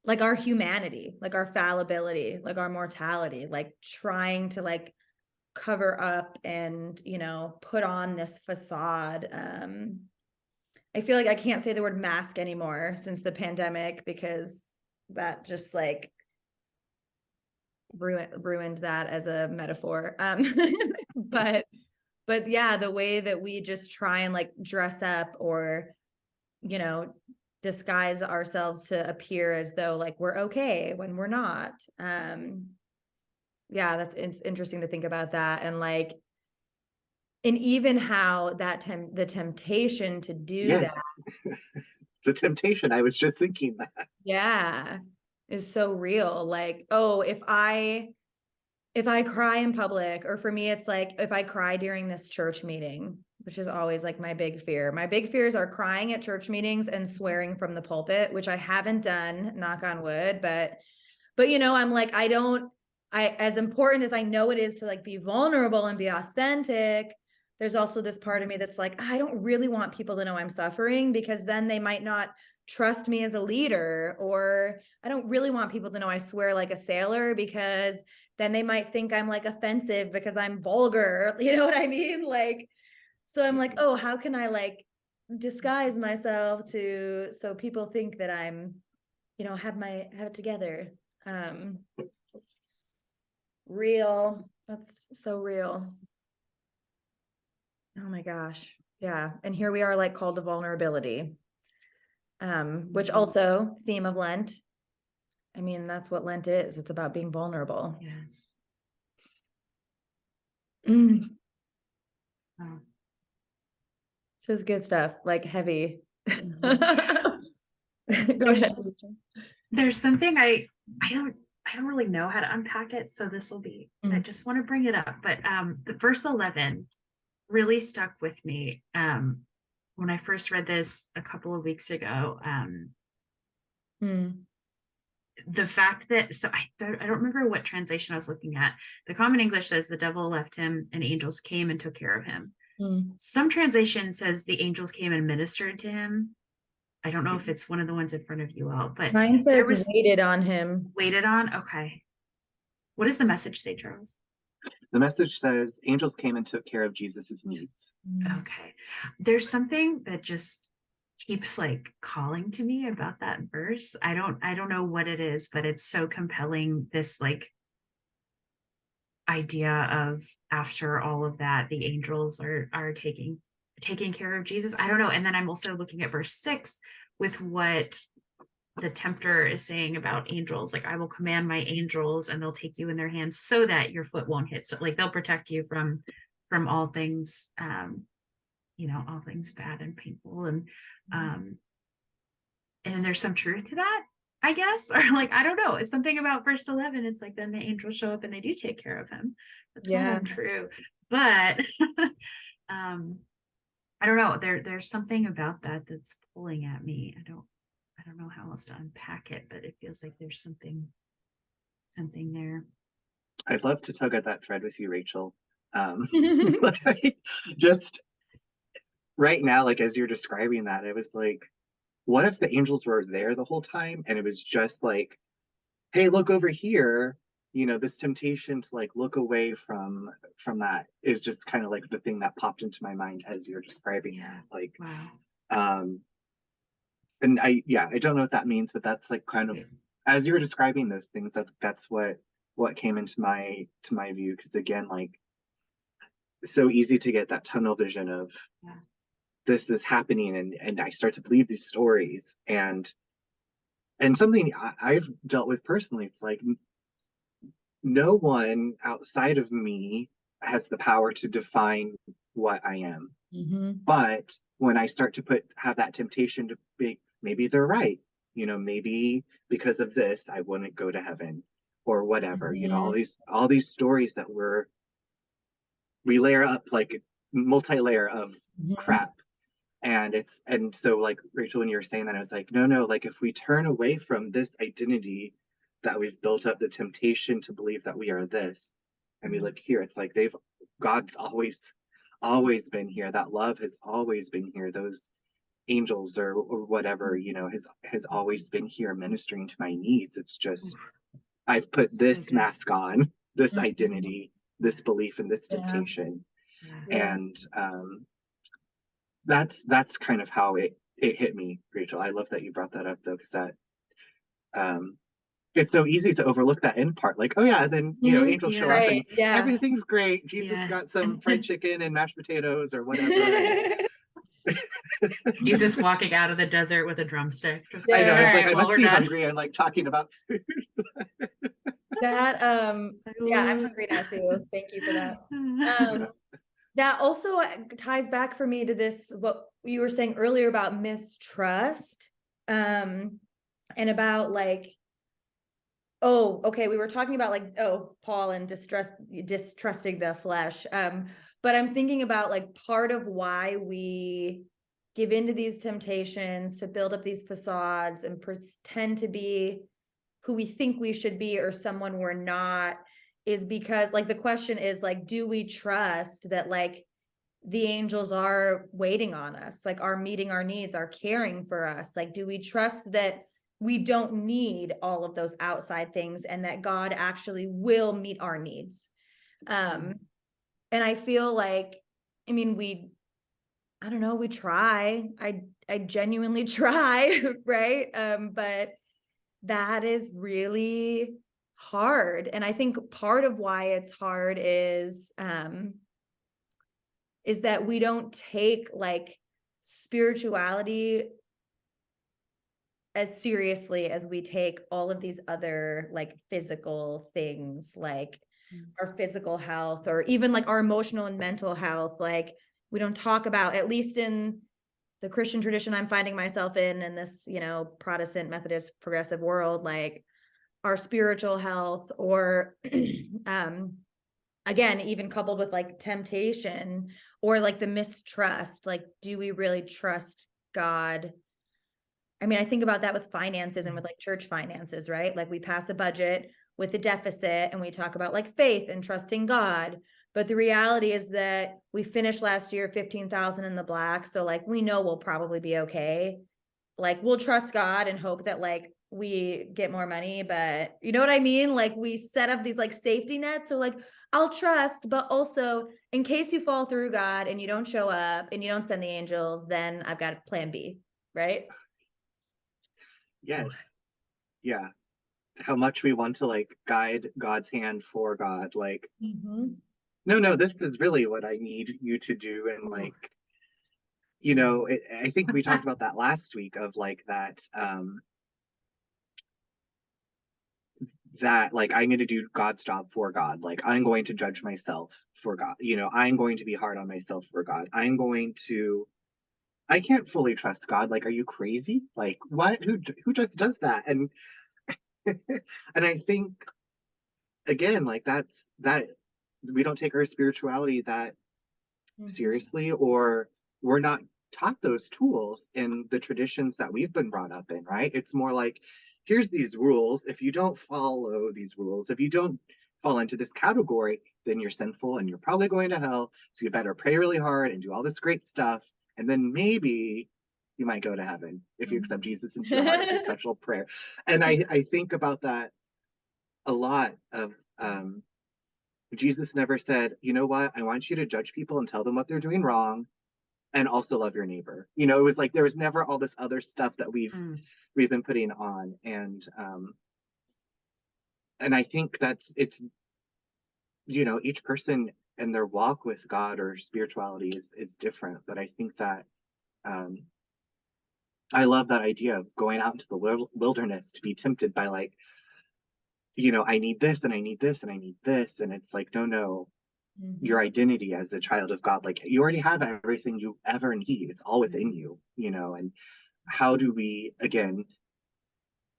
our humanity, like our fallibility, like our mortality, like trying to like cover up and, put on this facade. I feel like I can't say the word mask anymore since the pandemic, because that just like ruined that as a metaphor. But yeah, the way that we just try and like dress up or, disguise ourselves to appear as though like we're okay when we're not. Yeah, it's interesting to think about that. And like, and even how the temptation to do Yes. that. It's a temptation. I was just thinking that. Yeah, is so real. Like, oh, if I cry in public, or for me, it's like if I cry during this church meeting, which is always like my big fear. My big fears are crying at church meetings and swearing from the pulpit, which I haven't done, knock on wood, but I'm like, as important as I know it is to like be vulnerable and be authentic, there's also this part of me that's like, I don't really want people to know I'm suffering, because then they might not trust me as a leader. Or I don't really want people to know I swear like a sailor, because then they might think I'm like offensive because I'm vulgar. You know what I mean? Like, so I'm like, oh, how can I like disguise myself so people think that I'm, have it together. Real. That's so real. Oh my gosh. Yeah. And here we are like called to vulnerability. Which also theme of Lent. I mean, that's what Lent is. It's about being vulnerable. Yes. Mm. Oh. This is good stuff, like heavy. Mhm. Go ahead. There's something I don't really know how to unpack it, so this will be, I just want to bring it up. But the verse 11 really stuck with me when I first read this a couple of weeks ago. The fact that, so I don't remember what translation I was looking at. The Common English says the devil left him and angels came and took care of him. Some translation says the angels came and ministered to him. I don't know if it's one of the ones in front of you all, but mine says waited on him. Waited on. Okay. What does the message say, Charles? The message says angels came and took care of Jesus's needs. Okay. There's something that just keeps like calling to me about that verse. I don't know what it is, but it's so compelling. This like idea of after all of that, the angels are taking care of Jesus. I don't know. And then I'm also looking at verse 6 with what the tempter is saying about angels, like I will command my angels and they'll take you in their hands so that your foot won't hit. So like they'll protect you from all things, all things bad and painful. And there's some truth to that, I guess, or like, I don't know. It's something about verse 11. It's like, then the angels show up and they do take care of him. That's not untrue, but I don't know. There's something about that that's pulling at me. I don't know how else to unpack it, but it feels like there's something there. I'd love to tug at that thread with you, Rachel. Just right now, like as you're describing that, it was like, what if the angels were there the whole time and it was just like, hey, look over here, this temptation to like look away from that is just kind of like the thing that popped into my mind as you're describing that. Like, wow. And I don't know what that means, but that's like kind of as you were describing those things, that's what came into my view. Because again, like so easy to get that tunnel vision of this is happening, and I start to believe these stories, and something I've dealt with personally. It's like no one outside of me has the power to define what I am. But when I start to have that temptation to be, maybe they're right, maybe because of this I wouldn't go to heaven or whatever, all these stories that we layer up like multi-layer of crap. And so like Rachel, when you were saying that, I was like, no, like if we turn away from this identity that we've built up, the temptation to believe that we are this, and we look here, it's like God's always been here. That love has always been here. Those angels or whatever, has always been here ministering to my needs. It's just I've put this mask on, this identity, this belief, and this temptation. And that's kind of how it hit me, Rachel. I love that you brought that up though, because that it's so easy to overlook that end part. Like, oh yeah, then angels show up and everything's great. Jesus got some fried chicken and mashed potatoes or whatever. Jesus walking out of the desert with a drumstick. Just I know. I was like, I well, must be hungry. I'm like talking about food. That I'm hungry now too. Thank you for that. That also ties back for me to this, what you were saying earlier about mistrust, and about like, oh, okay, we were talking about like, Paul and distrusting the flesh. But I'm thinking about like part of why we give into these temptations to build up these facades and pretend to be who we think we should be or someone we're not, is because like the question is like, do we trust that like the angels are waiting on us, like are meeting our needs, are caring for us? Like, do we trust that we don't need all of those outside things and that God actually will meet our needs? And I feel like, I mean, we try. I genuinely try, right? But that is really hard. And I think part of why it's hard is that we don't take like spirituality as seriously as we take all of these other like physical things, like our physical health, or even like our emotional and mental health. Like we don't talk about, at least in the Christian tradition I'm finding myself in this, you know, Protestant, Methodist, progressive world, like our spiritual health, or again, even coupled with like temptation, or like the mistrust, like, do we really trust God? I mean, I think about that with finances and with like church finances, right? Like we pass a budget with a deficit and we talk about like faith and trusting God. But the reality is that we finished last year 15,000 in the black. So like we know we'll probably be okay. Like we'll trust God and hope that like we get more money, but you know what I mean? Like we set up these like safety nets. So like I'll trust, but also in case you fall through, God, and you don't show up and you don't send the angels, then I've got plan B, right? Yes. Yeah. How much we want to like guide God's hand for God. Like, no, this is really what I need you to do. And like, you know, I think we talked about that last week of like that like I'm going to do God's job for God. Like I'm going to judge myself for God. You know, I'm going to be hard on myself for God. I can't fully trust God. Like, are you crazy? Like, what? Who just does that? And and I think again, like that we don't take our spirituality that seriously, or we're not taught those tools in the traditions that we've been brought up in, right? It's more like, here's these rules. If you don't follow these rules, if you don't fall into this category, then you're sinful and you're probably going to hell. So you better pray really hard and do all this great stuff. And then maybe you might go to heaven if you accept Jesus into your heart with a special prayer. And I think about that a lot of Jesus never said, you know what, I want you to judge people and tell them what they're doing wrong and also love your neighbor. You know, it was like there was never all this other stuff that we've been putting on. And I think it's, you know, each person and their walk with God or spirituality is different. But I think that I love that idea of going out into the wilderness to be tempted by like, you know, I need this and I need this and I need this. And it's like, no, your identity as a child of God, like you already have everything you ever need. It's all within you, you know. And how do we again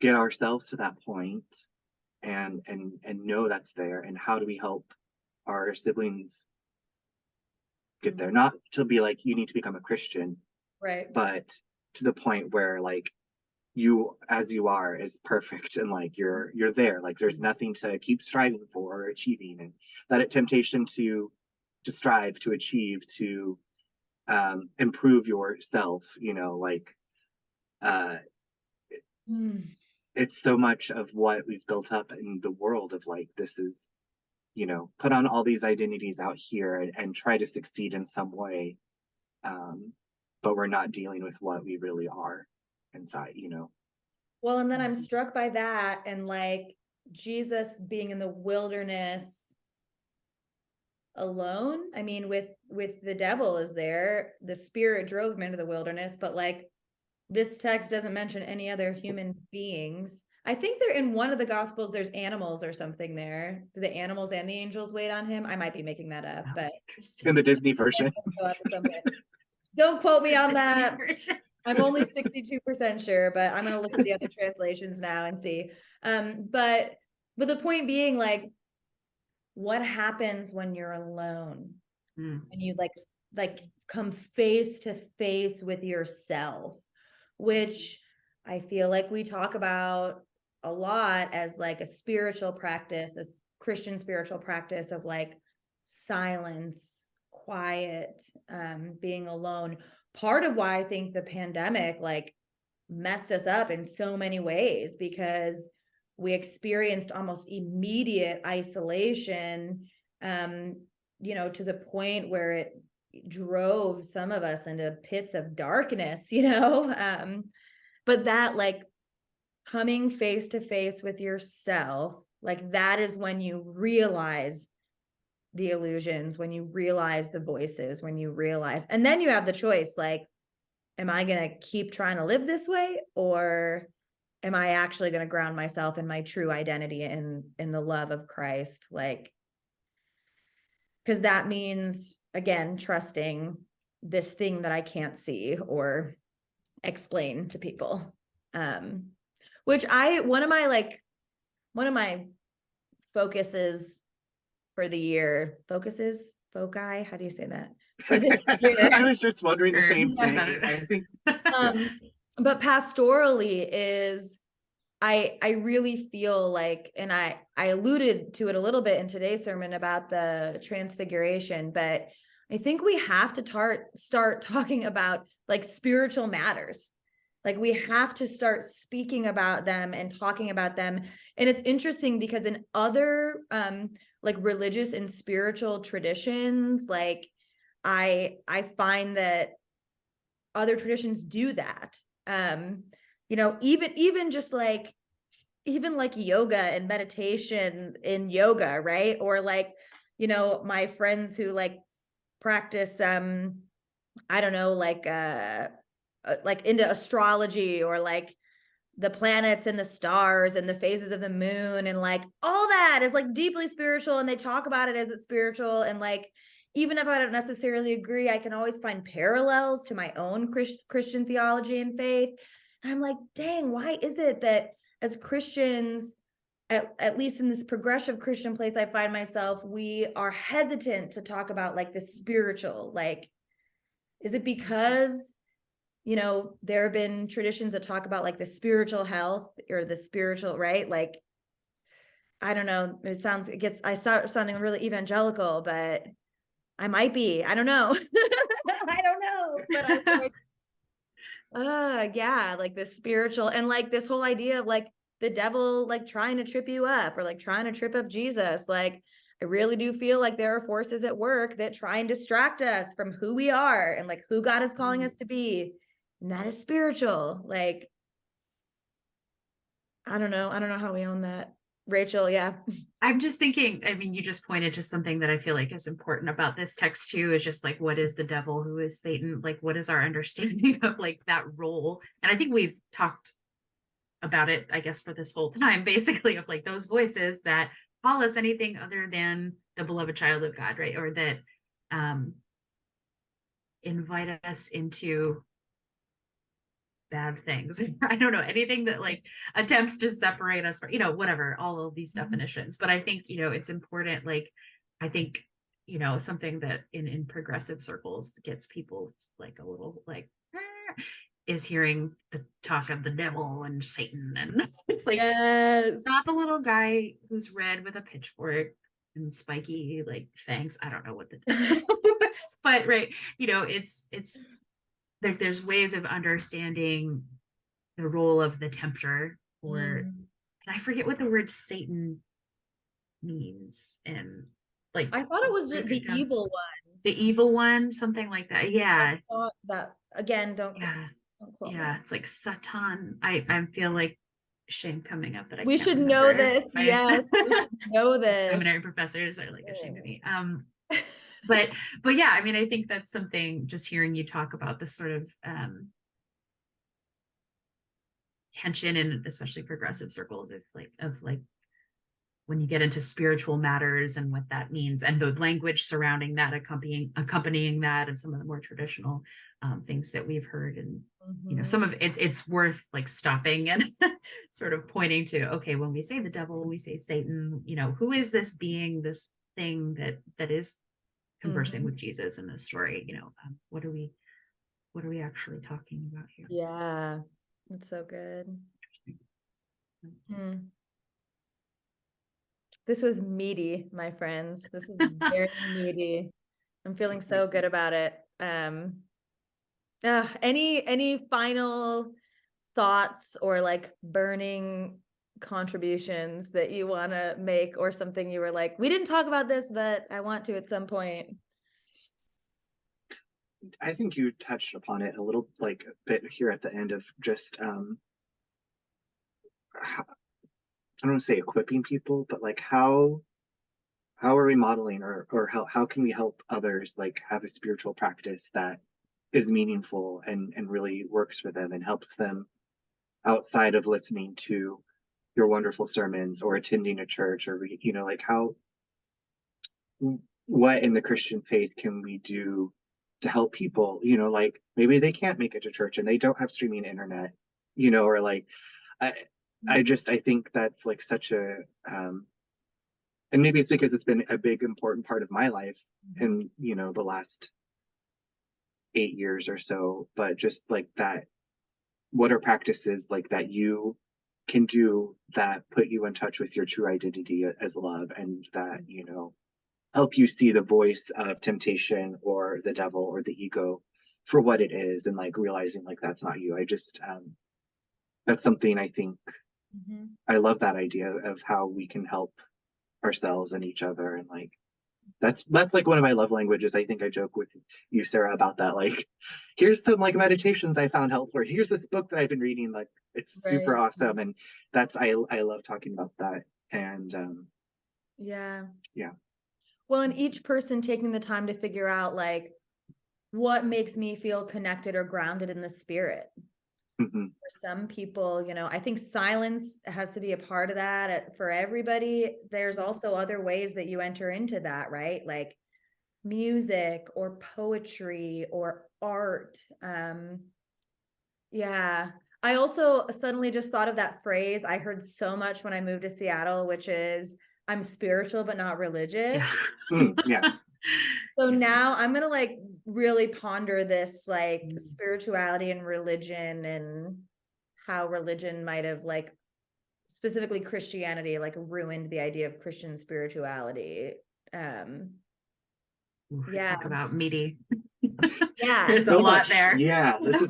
get ourselves to that point and know that's there? And how do we help our siblings get there? Not to be like, you need to become a Christian, right? But to the point where like you as you are is perfect and like you're there, like there's nothing to keep striving for or achieving, and that temptation to strive, to achieve, to improve yourself, you know, like it's so much of what we've built up in the world of like, this is, you know, put on all these identities out here and try to succeed in some way, but we're not dealing with what we really are inside, you know. Well, and then I'm struck by that, and like Jesus being in the wilderness alone. I mean, with the devil is there, the spirit drove him into the wilderness, but like this text doesn't mention any other human beings. I think they're in one of the gospels, there's animals or something there. Do the animals and the angels wait on him? I might be making that up, but in the Disney version. Don't quote me on that. I'm only 62% sure, but I'm gonna look at the other translations now and see. But the point being, like, what happens when you're alone? When you like come face to face with yourself, which I feel like we talk about a lot as like a spiritual practice, a Christian spiritual practice of like silence, quiet, being alone. Part of why I think the pandemic like messed us up in so many ways, because we experienced almost immediate isolation, you know, to the point where it drove some of us into pits of darkness, you know. But that like coming face to face with yourself Like that is when you realize the illusions, when you realize the voices, when you realize, and then you have the choice, like, am I going to keep trying to live this way, or am I actually going to ground myself in my true identity in the love of Christ? Like, because that means, again, trusting this thing that I can't see or explain to people. Which one of my focuses for the year, foci, how do you say that? For this year. I was just wondering the same thing. Yeah. I think But pastorally is, I really feel like, and I alluded to it a little bit in today's sermon about the transfiguration, but I think we have to start talking about like spiritual matters. Like we have to start speaking about them and talking about them. And it's interesting because in other like religious and spiritual traditions, like I find that other traditions do that. Even just like yoga and meditation in yoga, right? Or like, my friends who like practice I don't know, like into astrology, or like the planets and the stars and the phases of the moon, and like all that is like deeply spiritual, and they talk about it as it's spiritual. And like, even if I don't necessarily agree, I can always find parallels to my own Christian theology and faith. And I'm like, dang, why is it that as Christians, at least in this progressive Christian place I find myself, we are hesitant to talk about like the spiritual? Like, is it because there have been traditions that talk about like the spiritual health or the spiritual, right? Like, I don't know. I start sounding really evangelical, but I might be. I don't know. I don't know. But I'm like, yeah, like the spiritual, and like this whole idea of like the devil like trying to trip you up, or like trying to trip up Jesus. Like, I really do feel like there are forces at work that try and distract us from who we are and like who God is calling us to be. And that is spiritual. Like, I don't know how we own that. Rachael, yeah. I'm just thinking, I mean, you just pointed to something that I feel like is important about this text too, is just like, what is the devil? Who is Satan? Like, what is our understanding of like that role? And I think we've talked about it, I guess, for this whole time, basically, of like those voices that call us anything other than the beloved child of God, right? Or that invite us into bad things. I don't know, anything that like attempts to separate us from, whatever, all of these definitions. But I think, it's important, like, I think, something that in progressive circles gets people like a little like, is hearing the talk of the devil and Satan. And it's like, yes, not the little guy who's red with a pitchfork and spiky like fangs. I don't know what but right, it's there's ways of understanding the role of the tempter, or and I forget what the word Satan means. And like, I thought it was the evil one. The evil one, something like that. Yeah. I thought that, again, don't quote me. It's like Satan. I feel like shame coming up that I We can't should remember. know this. Yes, we should know this. Seminary professors are like ashamed of me. But yeah, I mean, I think that's something, just hearing you talk about this sort of tension, and especially progressive circles, of like when you get into spiritual matters and what that means, and the language surrounding that, accompanying that, and some of the more traditional things that we've heard. And some of it's worth like stopping and sort of pointing to, okay, when we say the devil, when we say Satan, who is this being, this thing that is conversing with Jesus in this story? What are we actually talking about here? Yeah, that's so good. This was meaty, my friends. This is very meaty. I'm feeling so good about it. Any final thoughts or like burning contributions that you want to make, or something you were like, we didn't talk about this, but I want to at some point? I think you touched upon it a little, like a bit here at the end, of just don't want to say equipping people, but like how are we modeling, or how can we help others like have a spiritual practice that is meaningful and really works for them and helps them outside of listening to your wonderful sermons or attending a church, or like how, what in the Christian faith can we do to help people, like maybe they can't make it to church and they don't have streaming internet, or like I I think that's like such a and maybe it's because it's been a big important part of my life in the last 8 years or so, but just like that, what are practices like that you can do that put you in touch with your true identity as love, and that help you see the voice of temptation or the devil or the ego for what it is, and like realizing like that's not you. I just that's something I think I love, that idea of how we can help ourselves and each other, and like that's like one of my love languages. I think I joke with you, Sarah, about that. Like, here's some like meditations I found helpful. Here's this book that I've been reading. Like, it's super Right. awesome, and that's I love talking about that. And Yeah. yeah. Well, and each person taking the time to figure out like what makes me feel connected or grounded in the spirit. Mm-hmm. For some people, I think silence has to be a part of that for everybody. There's also other ways that you enter into that, right? Like music or poetry or art. Yeah. I also suddenly just thought of that phrase I heard so much when I moved to Seattle, which is I'm spiritual, but not religious. Yeah. Yeah. So now I'm going to like really ponder this like spirituality and religion, and how religion might have like specifically Christianity like ruined the idea of Christian spirituality. Yeah. Talk about meaty. Yeah. There's So a lot much. there. Yeah. This is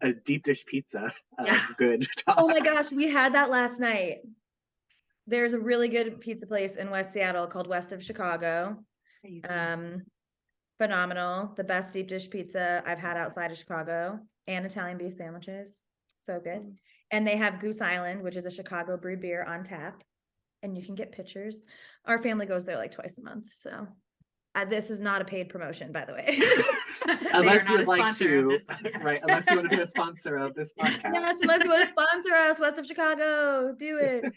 a deep dish pizza. Yeah. Good. Oh my gosh, we had that last night. There's a really good pizza place in West Seattle called West of Chicago. Phenomenal. The best deep dish pizza I've had outside of Chicago, and Italian beef sandwiches. So good. And they have Goose Island, which is a Chicago brewed beer on tap, and you can get pictures. Our family goes there like twice a month. So this is not a paid promotion, by the way. Unless you would like to, right? Unless you want to be a sponsor of this podcast. Yes, unless you want to sponsor us, West of Chicago, do it.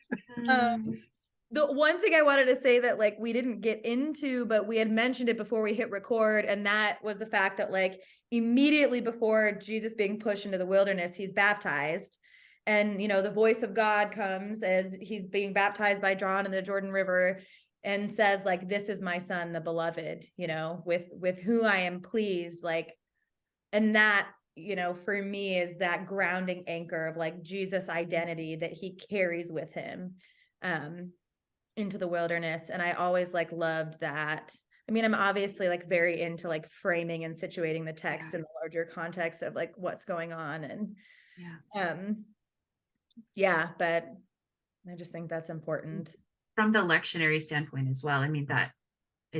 The one thing I wanted to say that like we didn't get into, but we had mentioned it before we hit record, and that was the fact that like immediately before Jesus being pushed into the wilderness, he's baptized. And the voice of God comes as he's being baptized by John in the Jordan River and says like, this is my son, the beloved, with who I am pleased. Like, and that, for me is that grounding anchor of like Jesus' identity that he carries with him into the wilderness. And I always like loved that. I mean, I'm obviously like very into like framing and situating the text in the larger context of like what's going on. And but I just think that's important. From the lectionary standpoint as well. I mean,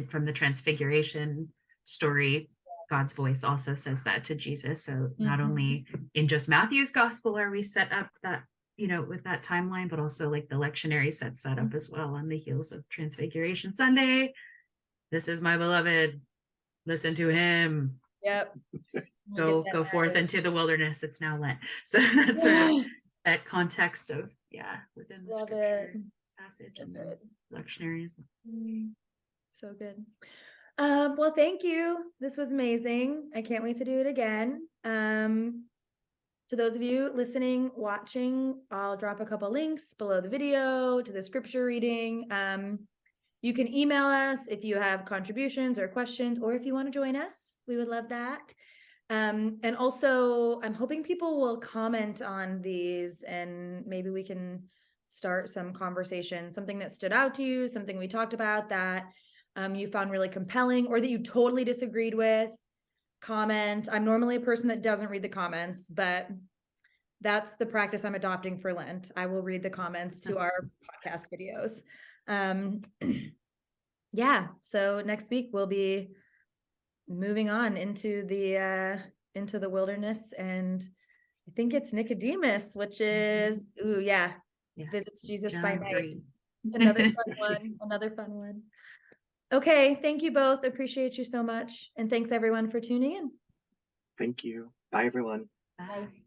from the transfiguration story, God's voice also says that to Jesus. So not only in just Matthew's gospel are we set up that, with that timeline, but also like the lectionary sets that up as well on the heels of Transfiguration Sunday. This is my beloved, listen to him. Yep. Go forth into the wilderness. It's now Lent. So that's sort of that context of, within the scripture passage and the lectionaries. So good. Well, thank you. This was amazing. I can't wait to do it again. To those of you listening, watching, I'll drop a couple links below the video to the scripture reading. You can email us if you have contributions or questions, or if you want to join us, we would love that. And also, I'm hoping people will comment on these, and maybe we can start some conversation, something that stood out to you, something we talked about that you found really compelling, or that you totally disagreed with. Comment. I'm normally a person that doesn't read the comments, but that's the practice I'm adopting for Lent. I will read the comments to our podcast videos. So next week we'll be moving on into the wilderness, and I think it's Nicodemus, which is Yeah. visits Jesus by John night. 3. Another fun one. Another fun one. Okay, thank you both. Appreciate you so much. And thanks everyone for tuning in. Thank you. Bye, everyone. Bye. Bye.